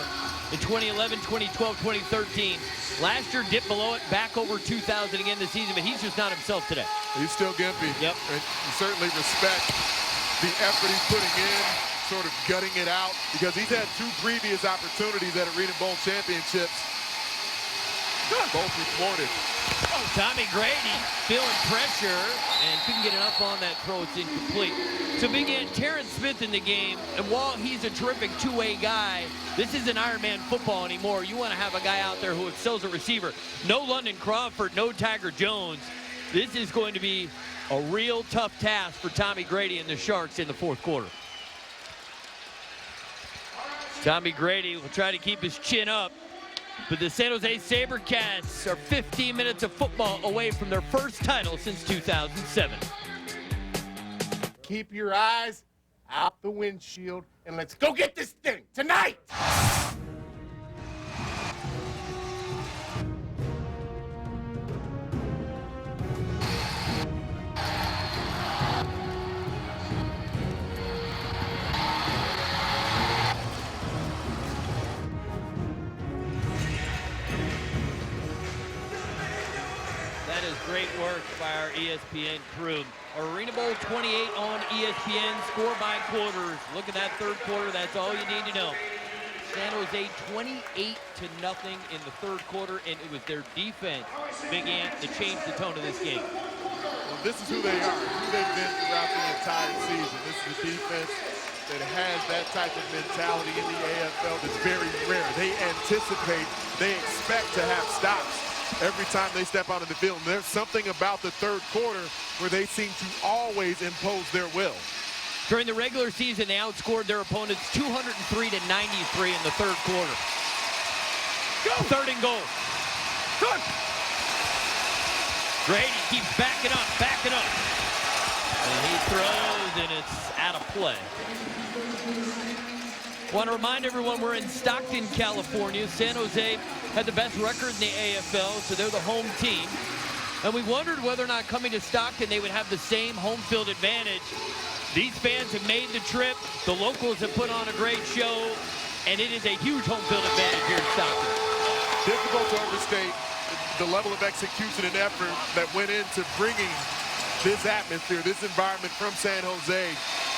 in 2011, 2012, 2013. Last year dipped below it, back over 2,000 again this season, but he's just not himself today. He's still gimpy. Yep. And you certainly respect the effort he's putting in, sort of gutting it out, because he's had 2 previous opportunities at Arena Bowl championships. Both thwarted. Tommy Grady feeling pressure and couldn't get enough on that throw. It's incomplete. So big end, Terrence Smith in the game, and while he's a terrific two-way guy, this isn't Ironman football anymore. You want to have a guy out there who excels at receiver. No London Crawford, no Tiger Jones. This is going to be a real tough task for Tommy Grady and the Sharks in the fourth quarter. Tommy Grady will try to keep his chin up. But the San Jose SaberCats are 15 minutes of football away from their first title since 2007. Keep your eyes out the windshield, and let's go get this thing tonight! That is great work by our ESPN crew. Arena Bowl 28 on ESPN, score by quarters. Look at that third quarter, that's all you need to know. San Jose 28-0 in the third quarter, and it was their defense, Big Ant, that changed the tone of this game. Well, this is who they are, who they've been throughout the entire season. This is a defense that has that type of mentality in the AFL that's very rare. They anticipate, they expect to have stops every time they step onto the field. And there's something about the third quarter where they seem to always impose their will. During the regular season, they outscored their opponents 203-93 in the third quarter. Go! Third and goal. Good. Grady keeps backing up. And he throws, and it's out of play. Want to remind everyone we're in Stockton, California. San Jose had the best record in the AFL, so they're the home team. And we wondered whether or not coming to Stockton they would have the same home field advantage. These fans have made the trip. The locals have put on a great show, and it is a huge home field advantage here in Stockton. Difficult to overstate the level of execution and effort that went into bringing this atmosphere, this environment from San Jose,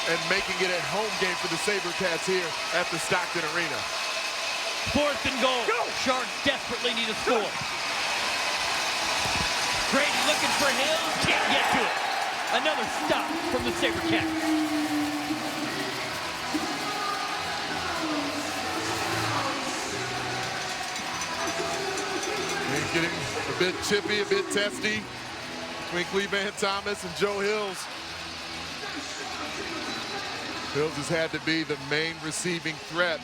and making it a home game for the SaberCats here at the Stockton Arena. Fourth and goal. Go. Sharks desperately need a score. Grady looking for Hills, can't get to it. Another stop from the SaberCats. And getting a bit chippy, a bit testy between Cleveland Thomas and Joe Hills. Hills has had to be the main receiving threat,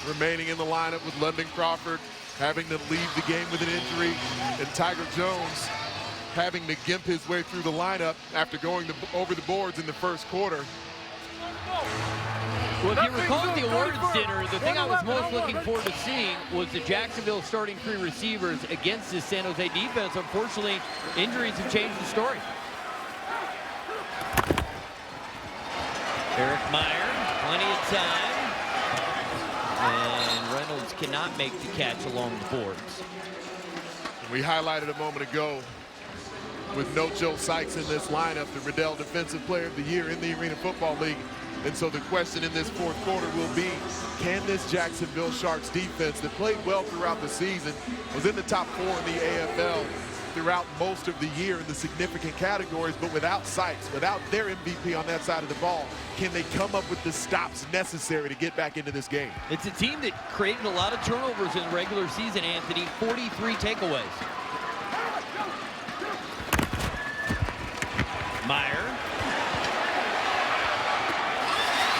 remaining in the lineup with London Crawford having to leave the game with an injury, and Tiger Jones having to gimp his way through the lineup after going over the boards in the first quarter. Well, if you recall the awards dinner, the thing I was most looking forward to seeing was the Jacksonville starting three receivers against this San Jose defense. Unfortunately, injuries have changed the story. Eric Meyer, plenty of time. And Reynolds cannot make the catch along the boards. We highlighted a moment ago, with no Joe Sykes in this lineup, the Riddell Defensive Player of the Year in the Arena Football League. And so the question in this fourth quarter will be, can this Jacksonville Sharks defense that played well throughout the season, was in the top 4 in the AFL throughout most of the year in the significant categories, but without Sykes, without their MVP on that side of the ball, can they come up with the stops necessary to get back into this game? It's a team that created a lot of turnovers in the regular season, Anthony, 43 takeaways. Meyer.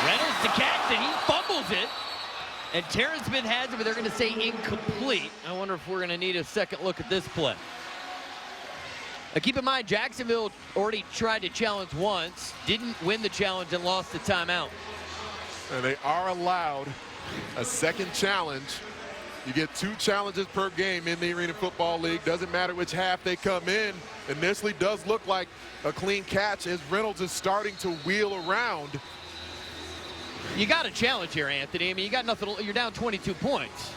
Reynolds to catch, and he fumbles it. And Terrence Smith has it, but they're going to say incomplete. I wonder if we're going to need a second look at this play. Now keep in mind, Jacksonville already tried to challenge once, didn't win the challenge, and lost the timeout. And they are allowed a second challenge. You get 2 challenges per game in the Arena Football League. Doesn't matter which half they come in. Initially does look like a clean catch as Reynolds is starting to wheel around. You got a challenge here, Anthony. I mean, you got nothing. You're down 22 points.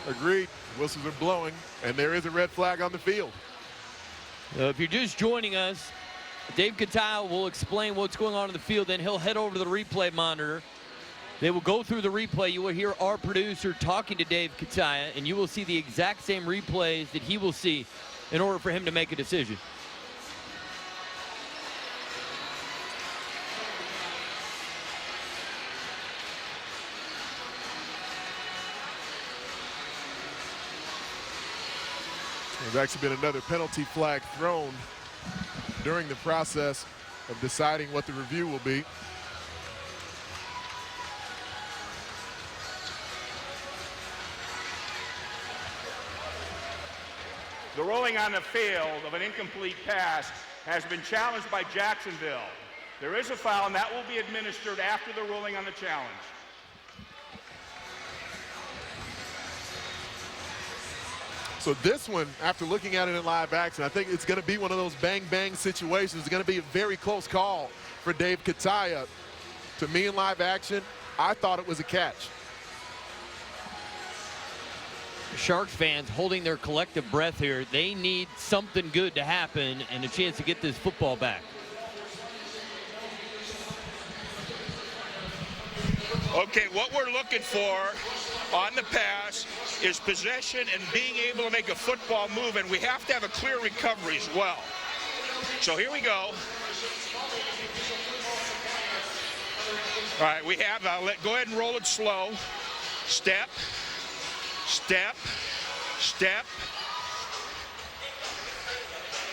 Agreed. Whistles are blowing, and there is a red flag on the field. If you're just joining us, Dave Cataya will explain what's going on in the field, then he'll head over to the replay monitor. They will go through the replay. You will hear our producer talking to Dave Cataya, and you will see the exact same replays that he will see in order for him to make a decision. There's actually been another penalty flag thrown during the process of deciding what the review will be. The rolling on the field of an incomplete pass has been challenged by Jacksonville. There is a foul, and that will be administered after the ruling on the challenge. So this one, after looking at it in live action, I think it's going to be one of those bang-bang situations. It's going to be a very close call for Dave Kataya. To me, in live action, I thought it was a catch. Sharks fans holding their collective breath here. They need something good to happen and a chance to get this football back. Okay, what we're looking for on the pass is possession and being able to make a football move, and we have to have a clear recovery as well. So here we go. All right, we have, go ahead and roll it slow. Step, step, step.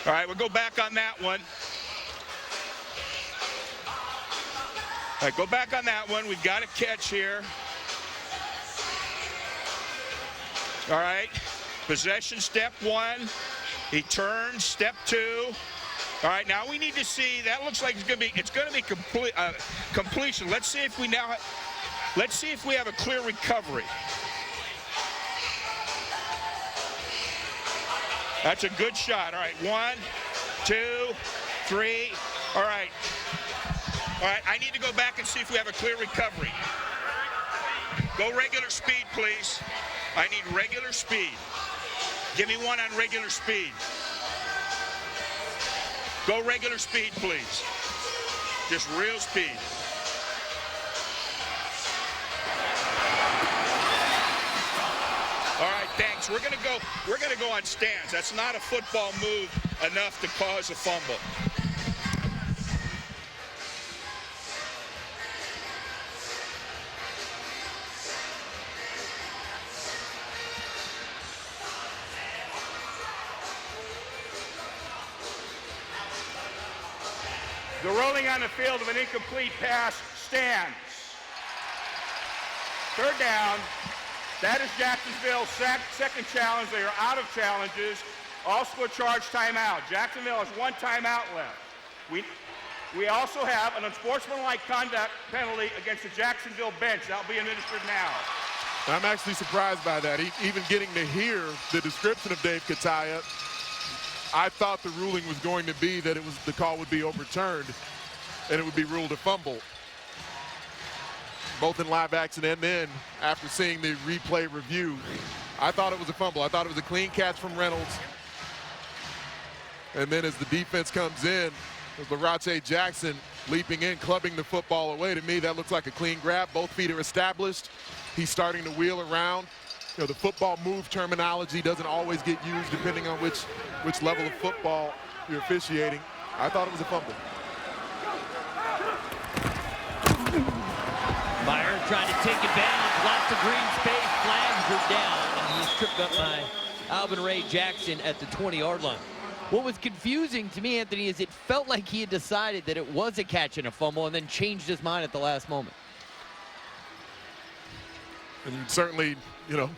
All right, we'll go back on that one. All right, go back on that one. We've got a catch here. All right, possession step one. He turns, step two. All right, now we need to see. That looks like it's going to be complete completion. Let's see if we have a clear recovery. That's a good shot. All right, 1, 2, 3. All right. All right, I need to go back and see if we have a clear recovery. Go regular speed, please. I need regular speed. Give me one on regular speed. Go regular speed, please. Just real speed. All right, thanks. We're gonna go on stands. That's not a football move enough to cause a fumble. The ruling on the field of an incomplete pass stands. Third down. That is Jacksonville's second challenge. They are out of challenges. Also a charge timeout. Jacksonville has one timeout left. We also have an unsportsmanlike conduct penalty against the Jacksonville bench. That'll be administered now. I'm actually surprised by that. Even getting to hear the description of Dave Kataya, I thought the ruling was going to be that the call would be overturned and it would be ruled a fumble. Both in live action and then after seeing the replay review, I thought it was a fumble. I thought it was a clean catch from Reynolds. And then as the defense comes in, with Larache Jackson leaping in, clubbing the football away, to me that looks like a clean grab. Both feet are established. He's starting to wheel around. You know, the football move terminology doesn't always get used depending on which level of football you're officiating. I thought it was a fumble. Meyer trying to take advantage. Lots of green space. Flags are down. And he's tripped up by Alvin Ray Jackson at the 20-yard line. What was confusing to me, Anthony, is it felt like he had decided that it was a catch and a fumble and then changed his mind at the last moment. And certainly, you know,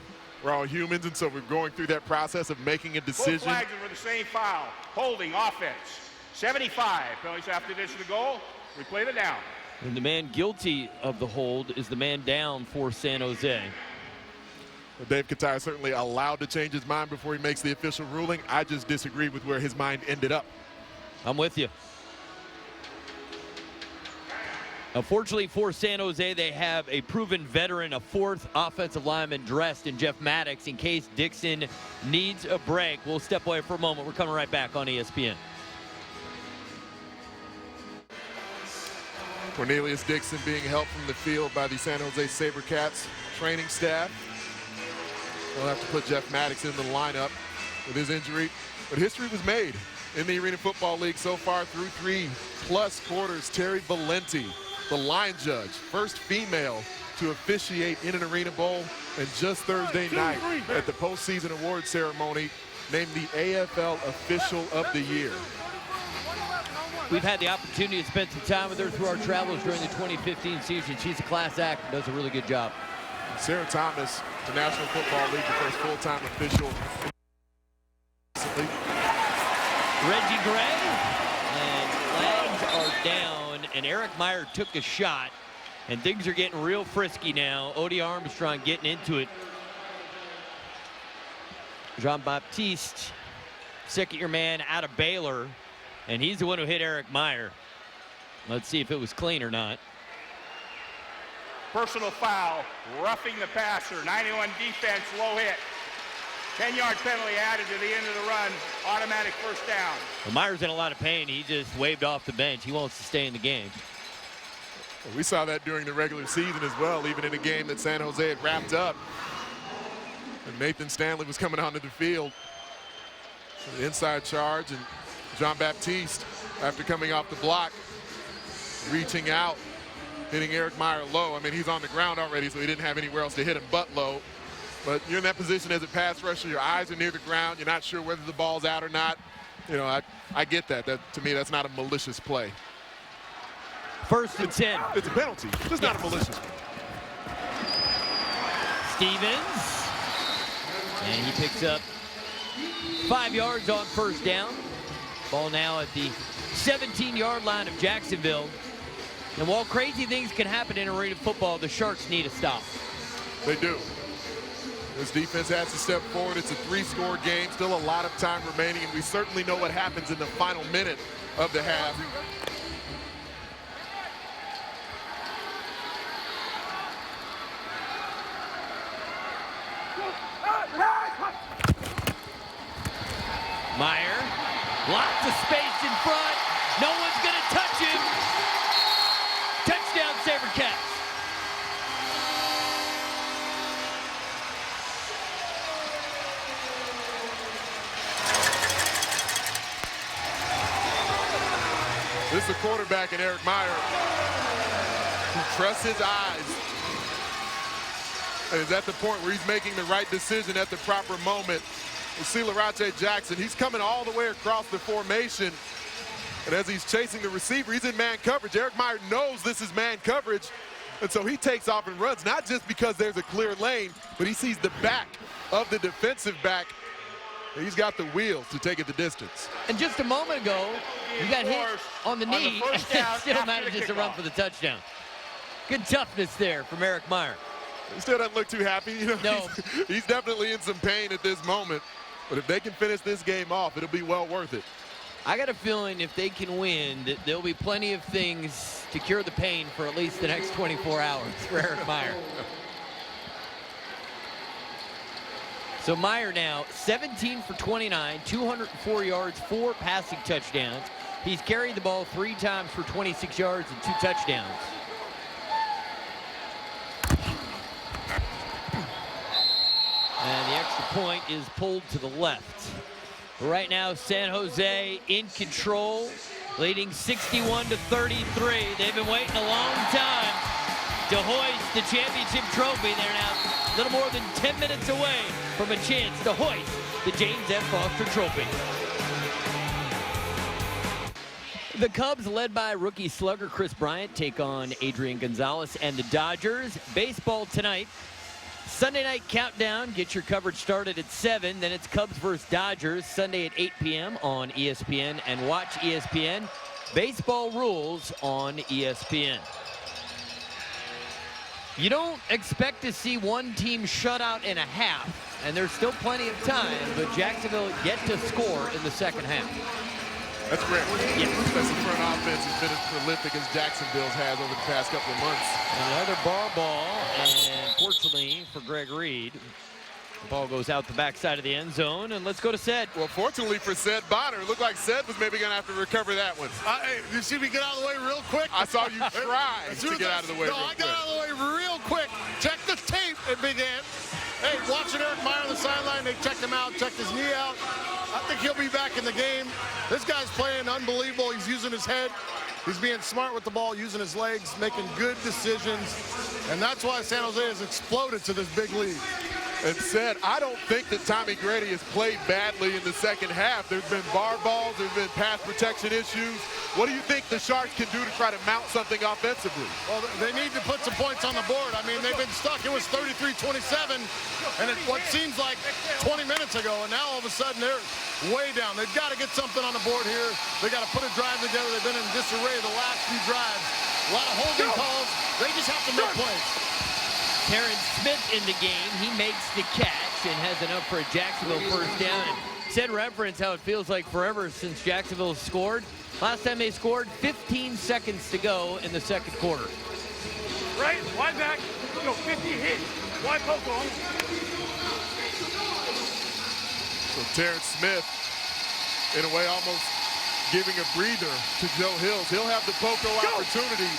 we're all humans, and so we're going through that process of making a decision. Both flags are for the same foul. Holding, offense. 75. Penalties after this to the goal. Replay the down. And the man guilty of the hold is the man down for San Jose. Well, Dave Kataya certainly allowed to change his mind before he makes the official ruling. I just disagree with where his mind ended up. I'm with you. Unfortunately for San Jose, they have a proven veteran, a fourth offensive lineman dressed in Jeff Maddox in case Dixon needs a break. We'll step away for a moment. We're coming right back on ESPN. Cornelius Dixon being helped from the field by the San Jose SaberCats training staff. They'll have to put Jeff Maddox in the lineup with his injury. But history was made in the Arena Football League so far through 3+ quarters. Terry Valenti, the line judge, first female to officiate in an Arena Bowl, and just Thursday night at the postseason award ceremony, named the AFL Official of the Year. We've had the opportunity to spend some time with her through our travels during the 2015 season. She's a class act and does a really good job. Sarah Thomas, the National Football League, the first full-time official. Reggie Gray, and flags are down and Eric Meyer took a shot, and things are getting real frisky now. Odie Armstrong getting into it. Jean-Baptiste, second-year man out of Baylor, and he's the one who hit Eric Meyer. Let's see if it was clean or not. Personal foul, roughing the passer, 91 defense, low hit. 10-yard penalty added to the end of the run, automatic first down. Well, Meyer's in a lot of pain. He just waved off the bench. He wants to stay in the game. We saw that during the regular season as well, even in a game that San Jose had wrapped up. And Nathan Stanley was coming onto the field. An inside charge, and Jean-Baptiste, after coming off the block, reaching out, hitting Eric Meyer low. I mean, he's on the ground already, so he didn't have anywhere else to hit him but low. But you're in that position as a pass rusher. Your eyes are near the ground. You're not sure whether the ball's out or not. You know, I get that. To me, that's not a malicious play. First and 10. It's a penalty. It's not a malicious one. Stevens. And he picks up 5 yards on first down. Ball now at the 17-yard line of Jacksonville. And while crazy things can happen in arena football, the Sharks need a stop. They do. This defense has to step forward. It's a 3-score game, still a lot of time remaining, and we certainly know what happens in the final minute of the half. Meyer, lots of space in front. No one's going to touch him. Touchdown, SaberCats. This is the quarterback in Eric Meyer who trusts his eyes and is at the point where he's making the right decision at the proper moment. We'll see Larache Jackson. He's coming all the way across the formation. And as he's chasing the receiver, he's in man coverage. Eric Meyer knows this is man coverage. And so he takes off and runs, not just because there's a clear lane, but he sees the back of the defensive back. And he's got the wheels to take it the distance. And just a moment ago, he got hit on the knee and still manages to run for the touchdown. Good toughness there from Eric Meyer. He still doesn't look too happy. You know, no. He's definitely in some pain at this moment. But if they can finish this game off, it'll be well worth it. I got a feeling if they can win, that there'll be plenty of things to cure the pain for at least the next 24 hours for Eric Meyer. So Meyer now 17 for 29, 204 yards, 4 passing touchdowns. He's carried the ball 3 times for 26 yards and 2 touchdowns. And the extra point is pulled to the left. Right now, San Jose in control, leading 61-33. They've been waiting a long time to hoist the championship trophy. They're now a little more than 10 minutes away from a chance to hoist the James F. Foster Trophy. The Cubs, led by rookie slugger Chris Bryant, take on Adrian Gonzalez and the Dodgers. Baseball tonight. Sunday night countdown. Get your coverage started at 7. Then it's Cubs versus Dodgers Sunday at 8 p.m. on ESPN. And watch ESPN. Baseball rules on ESPN. You don't expect to see one team shut out in a half, and there's still plenty of time, but Jacksonville yet to score in the second half. That's rare. Yes. Especially for an offense as been as prolific as Jacksonville's has over the past couple of months. Another bar ball, and fortunately for Greg Reed, the ball goes out the backside of the end zone, and let's go to Sed. Well, fortunately for Sed Bonner, it looked like Sed was maybe going to have to recover that one. Hey, you see me get out of the way real quick? I saw you try to get out of the way real quick. I got out of the way real quick. Check the tape at Big Ant. Hey, watching Eric Meyer on the sideline, they checked him out, checked his knee out. I think he'll be back in the game. This guy's playing unbelievable. He's using his head. He's being smart with the ball, using his legs, making good decisions. And that's why San Jose has exploded to this big lead. and said, I don't think that Tommy Grady has played badly in the second half. There's been bar balls, there's been pass protection issues. What do you think the Sharks can do to try to mount something offensively? Well, they need to put some points on the board. I mean, they've been stuck. It was 33-27, and what seems like 20 minutes ago, and now all of a sudden they're way down. They've got to get something on the board here. They got to put a drive together. They've been in disarray the last few drives. A lot of holding calls. They just have to make plays. Terrence Smith in the game. He makes the catch and has enough for a Jacksonville first down. And said reference how it feels like forever since Jacksonville scored. Last time they scored, 15 seconds to go in the second quarter. Right, wide back, 50 hit, wide poke on. So Terrence Smith, in a way, almost giving a breather to Joe Hills. He'll have the poco opportunity,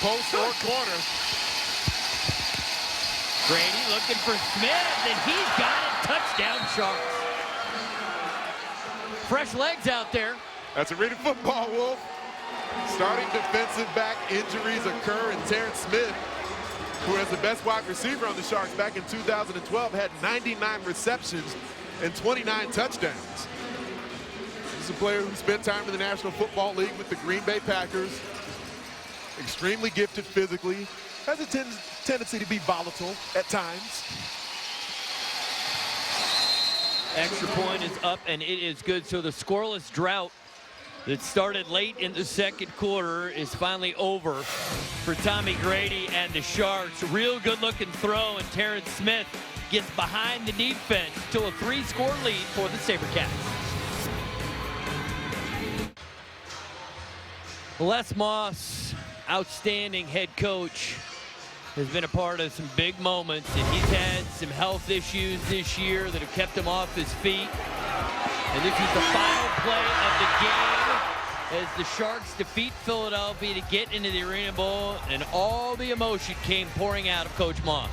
post or corner. Grady looking for Smith, and he's got it. Touchdown, Sharks. Fresh legs out there. That's Arena football, Wolf. Starting defensive back injuries occur, and Terrence Smith, who has the best wide receiver on the Sharks back in 2012, had 99 receptions and 29 touchdowns. This is a player who spent time in the National Football League with the Green Bay Packers. Extremely gifted physically. Has a tendency to be volatile at times. Extra point is up, and it is good. So the scoreless drought that started late in the second quarter is finally over for Tommy Grady and the Sharks. Real good-looking throw, and Terrence Smith gets behind the defense to a 3-score lead for the SaberCats. Les Moss, outstanding head coach, has been a part of some big moments, and he's had some health issues this year that have kept him off his feet. And this is the final play of the game as the Sharks defeat Philadelphia to get into the Arena Bowl, and all the emotion came pouring out of Coach Moss.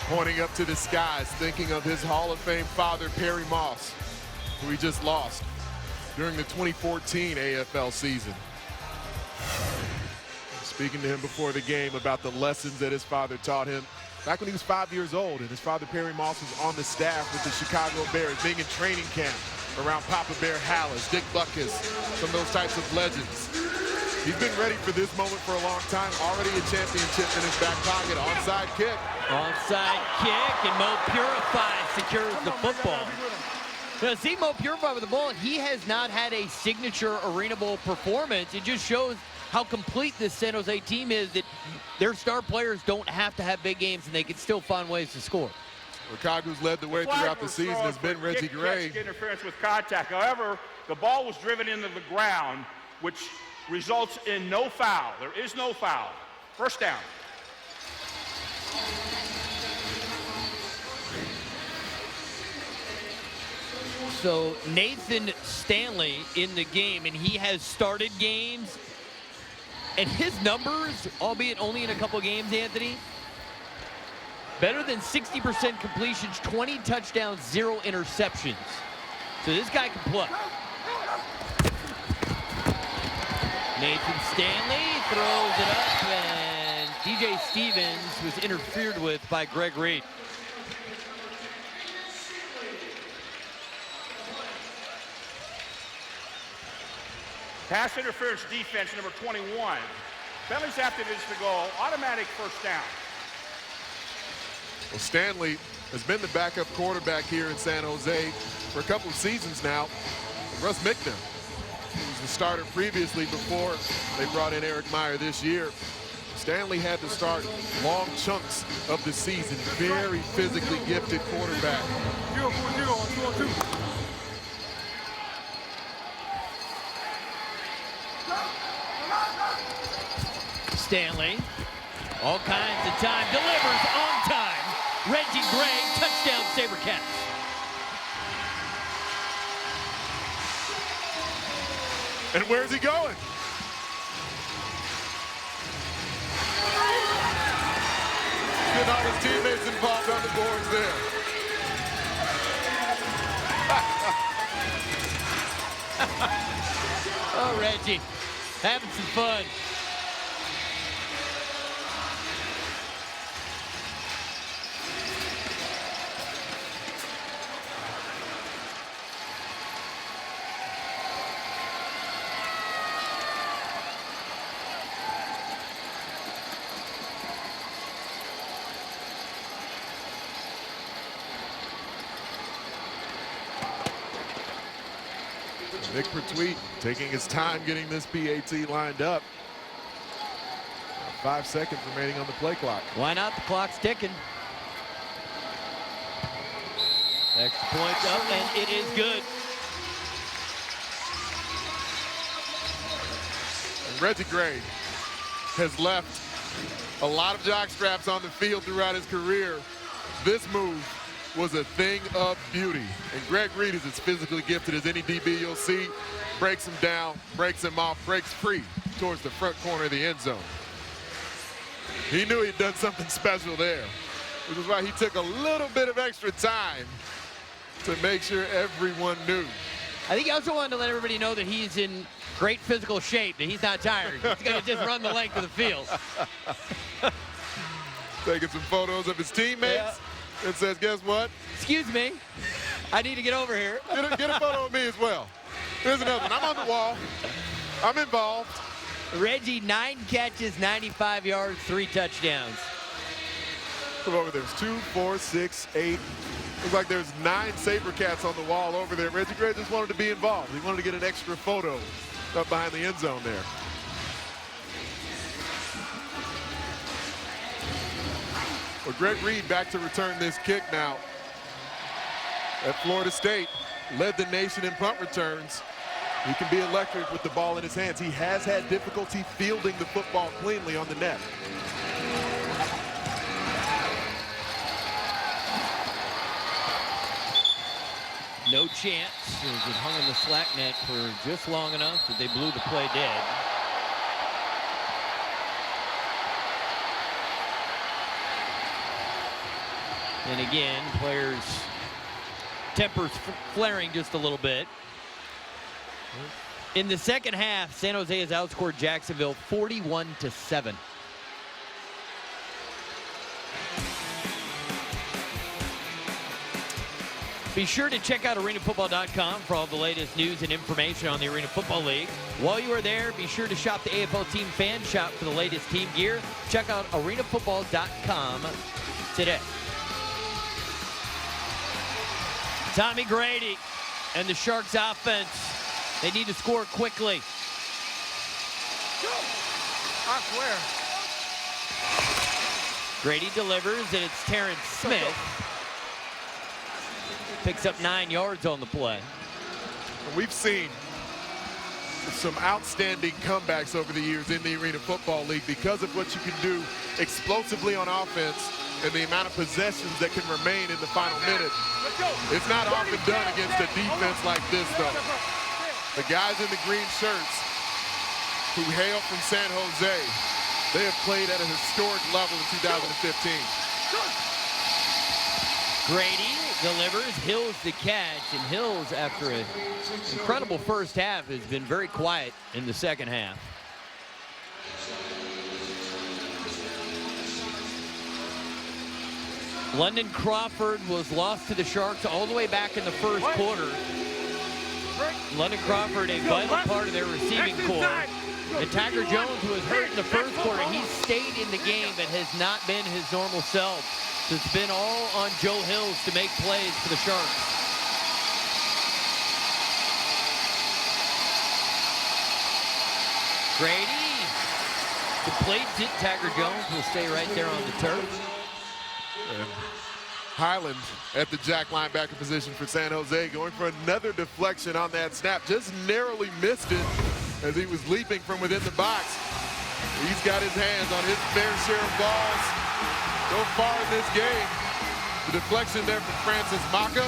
Pointing up to the skies, thinking of his Hall of Fame father, Perry Moss, who he just lost during the 2014 AFL season. Speaking to him before the game about the lessons that his father taught him back when he was 5 years old, and his father, Perry Moss, was on the staff with the Chicago Bears, being in training camp around Papa Bear Hallis, Dick Butkus, some of those types of legends. He's been ready for this moment for a long time. Already a championship in his back pocket. Onside kick. Onside kick, and Mo Purify secures the football. Now, see Mo Purify with the ball. He has not had a signature Arena Bowl performance. It just shows how complete this San Jose team is, that their star players don't have to have big games and they can still find ways to score. Chicago's led the way throughout the season has been Reggie Gray. Interference with contact. However, the ball was driven into the ground, which results in no foul. There is no foul. First down. So Nathan Stanley in the game, and he has started games. And his numbers, albeit only in a couple games, Anthony, better than 60% completions, 20 touchdowns, 0 interceptions. So this guy can play. Nathan Stanley throws it up, and DJ Stevens was interfered with by Greg Reed. Pass interference defense, number 21. Penalties after this to go, automatic first down. Well, Stanley has been the backup quarterback here in San Jose for a couple of seasons now. Russ Mickner, who was the starter previously before they brought in Eric Meyer this year. Stanley had to start long chunks of the season. Very physically gifted quarterback. Stanley, all kinds of time, delivers on time. Reggie Gray, touchdown SaberCats. And where's he going? Getting all his teammates involved on the boards there. Oh, Reggie, having some fun. Nick Pertwee taking his time getting this PAT lined up. 5 seconds remaining on the play clock. Why not? The clock's ticking. Extra point up, and it is good. And Reggie Gray has left a lot of jock straps on the field throughout his career. This move was a thing of beauty. And Greg Reed is as physically gifted as any DB you'll see. Breaks him down, breaks him off, breaks free towards the front corner of the end zone. He knew he'd done something special there, which is why he took a little bit of extra time to make sure everyone knew. I think he also wanted to let everybody know that he's in great physical shape, that he's not tired. He's going to just run the length of the field. Taking some photos of his teammates. Yeah. And says, guess what? Excuse me, I need to get over here. Get a photo of me as well. Here's another one. I'm on the wall. I'm involved. Reggie, 9 catches, 95 yards, 3 touchdowns. Come over there. There's 2, 4, 6, 8. Looks like there's 9 SaberCats on the wall over there. Reggie Gray just wanted to be involved. He wanted to get an extra photo up behind the end zone there. Well, Greg Reed back to return this kick now. At Florida State, led the nation in punt returns. He can be electric with the ball in his hands. He has had difficulty fielding the football cleanly on the net. No chance. It hung in the slack net for just long enough that they blew the play dead. And again, players' tempers flaring just a little bit. In the second half, San Jose has outscored Jacksonville 41-7. Be sure to check out arenafootball.com for all the latest news and information on the Arena Football League. While you are there, be sure to shop the AFL Team Fan Shop for the latest team gear. Check out arenafootball.com today. Tommy Grady and the Sharks offense. They need to score quickly. I swear. Grady delivers, and it's Terrence Smith. Picks up 9 yards on the play. We've seen some outstanding comebacks over the years in the Arena Football League because of what you can do explosively on offense and the amount of possessions that can remain in the final minute. It's not often done against a defense like this, though. The guys in the green shirts who hail from San Jose, they have played at a historic level in 2015. Grady delivers, Hills the catch, and Hills, after an incredible first half, has been very quiet in the second half. London Crawford was lost to the Sharks all the way back in the first quarter. London Crawford, a vital part of their receiving corps. And Tiger Jones, who was hurt in the first quarter, he stayed in the game but has not been his normal self. So it's been all on Joe Hills to make plays for the Sharks. Grady completes it. Tiger Jones will stay right there on the turf. And Highland at the jack linebacker position for San Jose, going for another deflection on that snap. Just narrowly missed it as he was leaping from within the box. He's got his hands on his fair share of balls so far in this game. The deflection there from Francis Maka,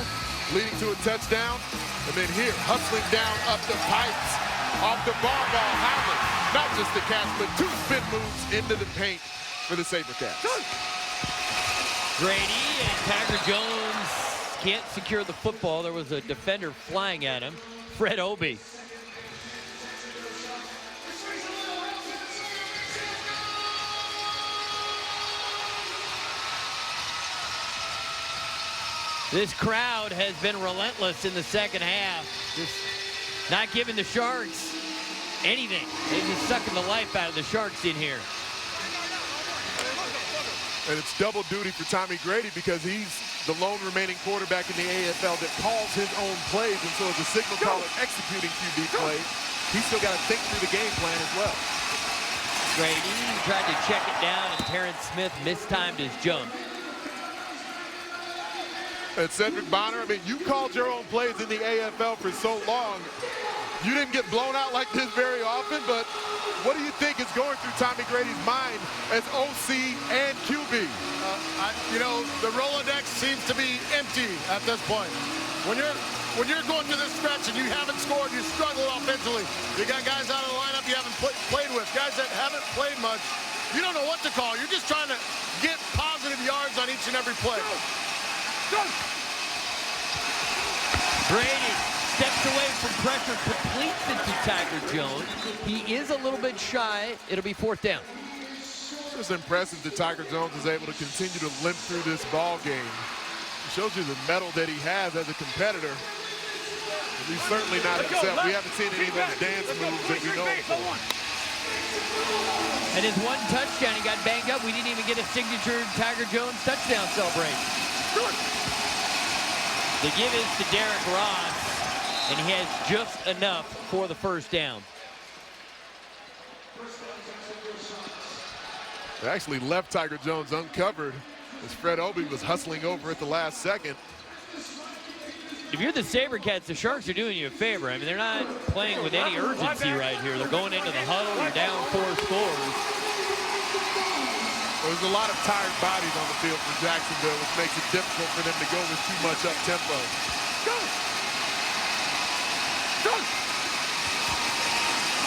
leading to a touchdown. And then here, hustling down up the pipes, off the ball, Highland. Not just the catch, but 2 spin moves into the paint for the SaberCats. Grady and Tiger Jones can't secure the football. There was a defender flying at him, Fred Obie. This crowd has been relentless in the second half, just not giving the Sharks anything. They're just sucking the life out of the Sharks in here. And it's double duty for Tommy Grady because he's the lone remaining quarterback in the AFL that calls his own plays, and so as a signal caller executing QB plays, he's still got to think through the game plan as well. Grady tried to check it down, and Terrence Smith mistimed his jump. And Cedric Bonner, I mean, you called your own plays in the AFL for so long. You didn't get blown out like this very often, but what do you think is going through Tommy Grady's mind as OC and QB? You know, the Rolodex seems to be empty at this point. When you're going through this stretch and you haven't scored, you struggle offensively. You got guys out of the lineup you haven't played with, guys that haven't played much. You don't know what to call. You're just trying to get positive yards on each and every play. Grady steps away from pressure, completes it to Tiger Jones. He is a little bit shy. It'll be 4th down. It's impressive that Tiger Jones is able to continue to limp through this ball game. It shows you the mettle that he has as a competitor. He's certainly not himself. We haven't seen any of those dance moves that we know before. And his one touchdown, he got banged up. We didn't even get a signature Tiger Jones touchdown celebration. The give is to Derek Ross, and he has just enough for the 1st down. They actually left Tiger Jones uncovered as Fred Obie was hustling over at the last second. If you're the SaberCats, the Sharks are doing you a favor. I mean, they're not playing with any urgency right here. They're going into the huddle. You're down 4 scores. There's a lot of tired bodies on the field for Jacksonville, which makes it difficult for them to go with too much up-tempo.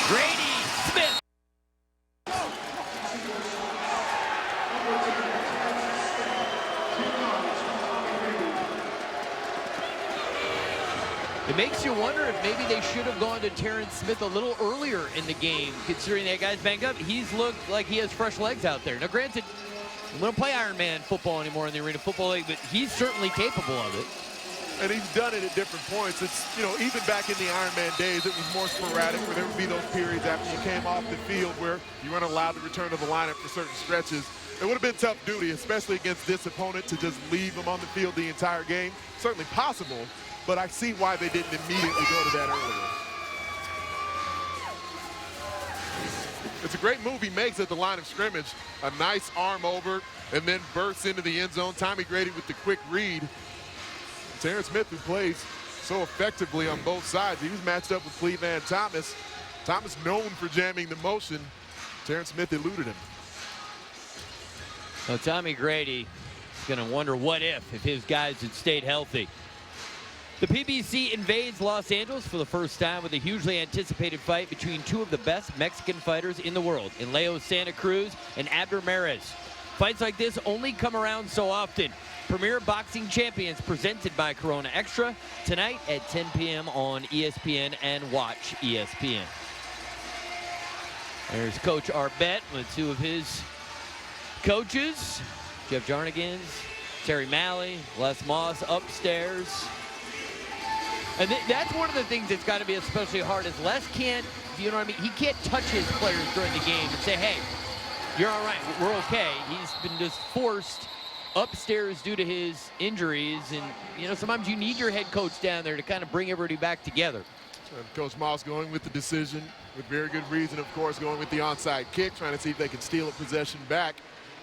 Grady Smith. It makes you wonder if maybe they should have gone to Terrence Smith a little earlier in the game, considering that guy's banged up. He's looked like he has fresh legs out there. Now, granted, we don't play Iron Man football anymore in the Arena Football League, but he's certainly capable of it. And he's done it at different points. It's, you know, even back in the Iron Man days, it was more sporadic, where there would be those periods after you came off the field where you weren't allowed to return to the lineup for certain stretches. It would have been tough duty, especially against this opponent, to just leave him on the field the entire game. Certainly possible, but I see why they didn't immediately go to that earlier. It's a great move he makes at the line of scrimmage. A nice arm over and then bursts into the end zone. Tommy Grady with the quick read. Terrence Smith, who plays so effectively on both sides. He was matched up with Cleveland Thomas. Thomas known for jamming the motion. Terrence Smith eluded him. Well, Tommy Grady is going to wonder what if his guys had stayed healthy. The PBC invades Los Angeles for the first time with a hugely anticipated fight between two of the best Mexican fighters in the world, in Leo Santa Cruz and Abner Mares. Fights like this only come around so often. Premier Boxing Champions presented by Corona Extra tonight at 10 p.m. on ESPN and Watch ESPN. There's Coach Arbet with two of his coaches, Jeff Jarnagans, Terry Malley, Les Moss upstairs. And that's one of the things that's got to be especially hard is Les can't, you know what I mean? He can't touch his players during the game and say, hey, you're all right, we're okay. He's been just forced upstairs due to his injuries. And, you know, sometimes you need your head coach down there to kind of bring everybody back together. And Coach Moss going with the decision with very good reason, of course, going with the onside kick, trying to see if they can steal a possession back.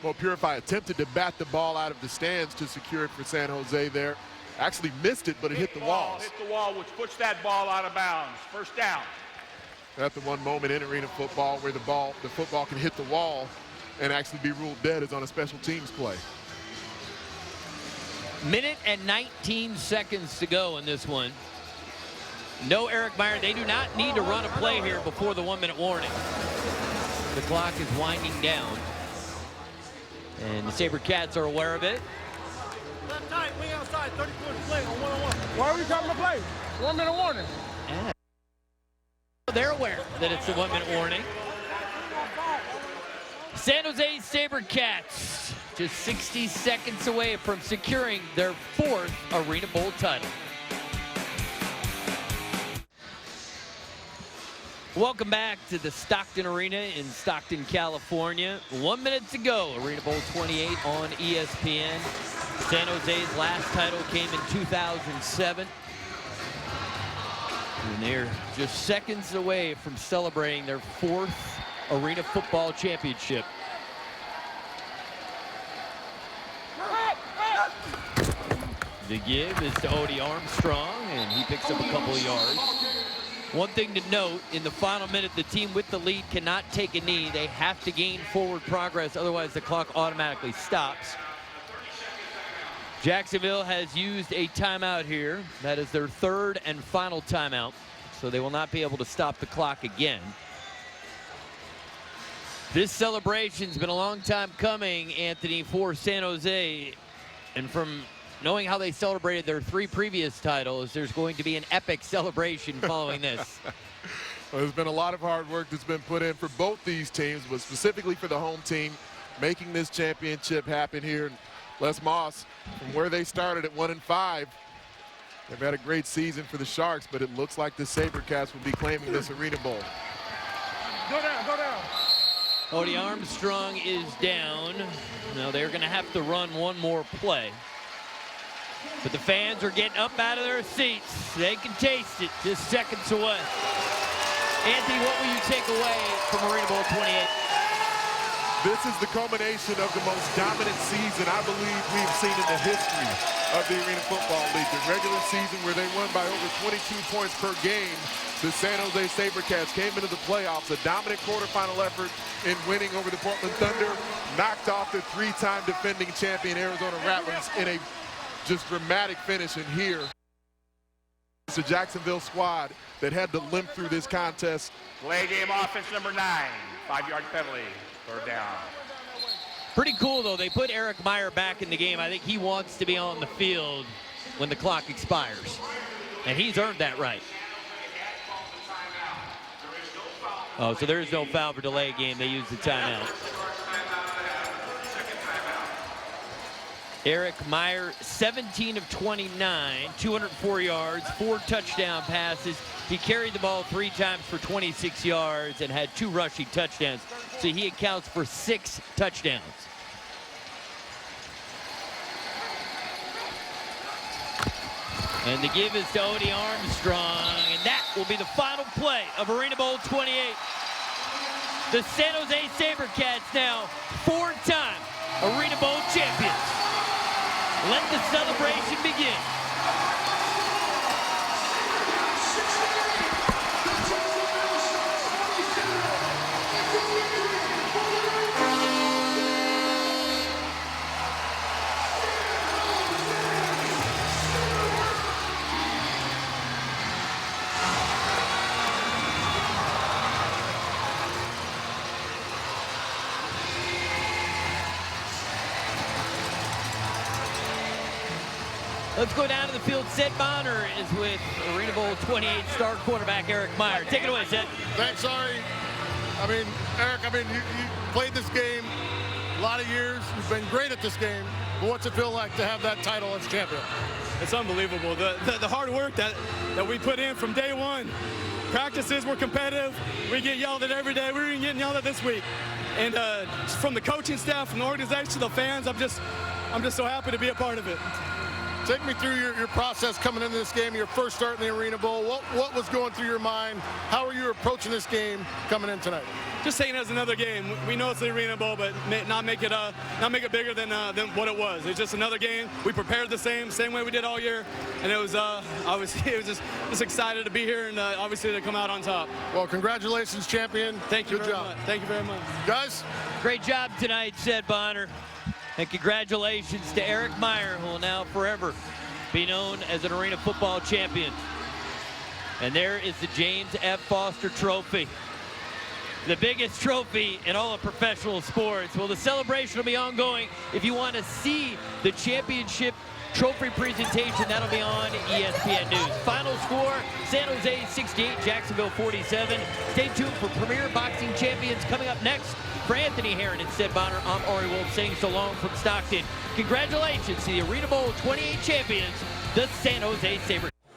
Well, Purify attempted to bat the ball out of the stands to secure it for San Jose there. Actually missed it, but it hit the walls. Hit the wall, which puts that ball out of bounds. First down. At the one moment in arena football where the football can hit the wall and actually be ruled dead is on a special teams play. Minute and 19 seconds to go in this one. No Eric Meyer. They do not need to run a play here before the 1-minute warning. The clock is winding down. And the SaberCats are aware of it. Left tight, wing outside, 30-foot play on one-on-one. Why are we calling the play? 1-minute warning. Yeah. They're aware that it's the 1-minute warning. San Jose SaberCats just 60 seconds away from securing their 4th Arena Bowl title. Welcome back to the Stockton Arena in Stockton, California. 1 minute to go. Arena Bowl 28 on ESPN. San Jose's last title came in 2007. And they're just seconds away from celebrating their 4th Arena Football Championship. The give is to Odie Armstrong, and he picks up a couple of yards. One thing to note, in the final minute, the team with the lead cannot take a knee. They have to gain forward progress, otherwise the clock automatically stops. Jacksonville has used a timeout here. That is their 3rd and final timeout, so they will not be able to stop the clock again. This celebration's been a long time coming, Anthony, for San Jose. And from knowing how they celebrated their 3 previous titles, there's going to be an epic celebration following this. Well, there's been a lot of hard work that's been put in for both these teams, but specifically for the home team, making this championship happen here. Les Moss, from where they started at 1-5, they've had a great season for the Sharks, but it looks like the SaberCats will be claiming this Arena Bowl. Go down, go down. Odie Armstrong is down. Now they're going to have to run one more play. But the fans are getting up out of their seats. They can taste it just seconds away. Anthony, what will you take away from Arena Bowl 28? This is the culmination of the most dominant season I believe we've seen in the history of the Arena Football League. The regular season where they won by over 22 points per game. The San Jose SaberCats came into the playoffs, a dominant quarterfinal effort in winning over the Portland Thunder, knocked off the 3-time defending champion Arizona Rattlers in a just dramatic finish. And here, it's a Jacksonville squad that had to limp through this contest. Play game offense number 9. 5-yard penalty. 3rd down. Pretty cool, though. They put Eric Meyer back in the game. I think he wants to be on the field when the clock expires. And he's earned that right. Oh, so there is no foul for delay game. They use the timeout. Eric Meyer, 17 of 29, 204 yards, 4 touchdown passes. He carried the ball 3 times for 26 yards and had 2 rushing touchdowns. So he accounts for 6 touchdowns. And the give is to Odie Armstrong, and that will be the final play of Arena Bowl 28. The San Jose SaberCats now 4-time Arena Bowl champions. Let the celebration begin. Let's go down to the field. Seth Bonner is with Arena Bowl 28 star quarterback Eric Meyer. Take it away, Seth. Thanks, Ari. I mean, Eric, you played this game a lot of years. You've been great at this game. But what's it feel like to have that title as champion? It's unbelievable. The hard work that we put in from day one. Practices were competitive. We get yelled at every day. We're getting yelled at this week. And from the coaching staff, from the organization, the fans, I'm just so happy to be a part of it. Take me through your process coming into this game, your first start in the Arena Bowl. What was going through your mind? How are you approaching this game coming in tonight? Just taking it as another game. We know it's the Arena Bowl, but not make it bigger than what it was. It's just another game. We prepared the same way we did all year, and it was just excited to be here and obviously to come out on top. Well, congratulations, champion. Thank you. Good job. Much. Thank you very much, guys. Great job tonight, Seth Bonner. And congratulations to Eric Meyer, who will now forever be known as an Arena Football champion. And there is the James F. Foster Trophy, the biggest trophy in all of professional sports. Well, the celebration will be ongoing. If you want to see the championship trophy presentation, that'll be on ESPN News. Final score, San Jose 68, Jacksonville 47. Stay tuned for Premier Boxing Champions coming up next. For Anthony Herron and Seth Bonner, I'm Ari Wolf saying so long from Stockton. Congratulations to the Arena Bowl 28 champions, the San Jose SaberCats.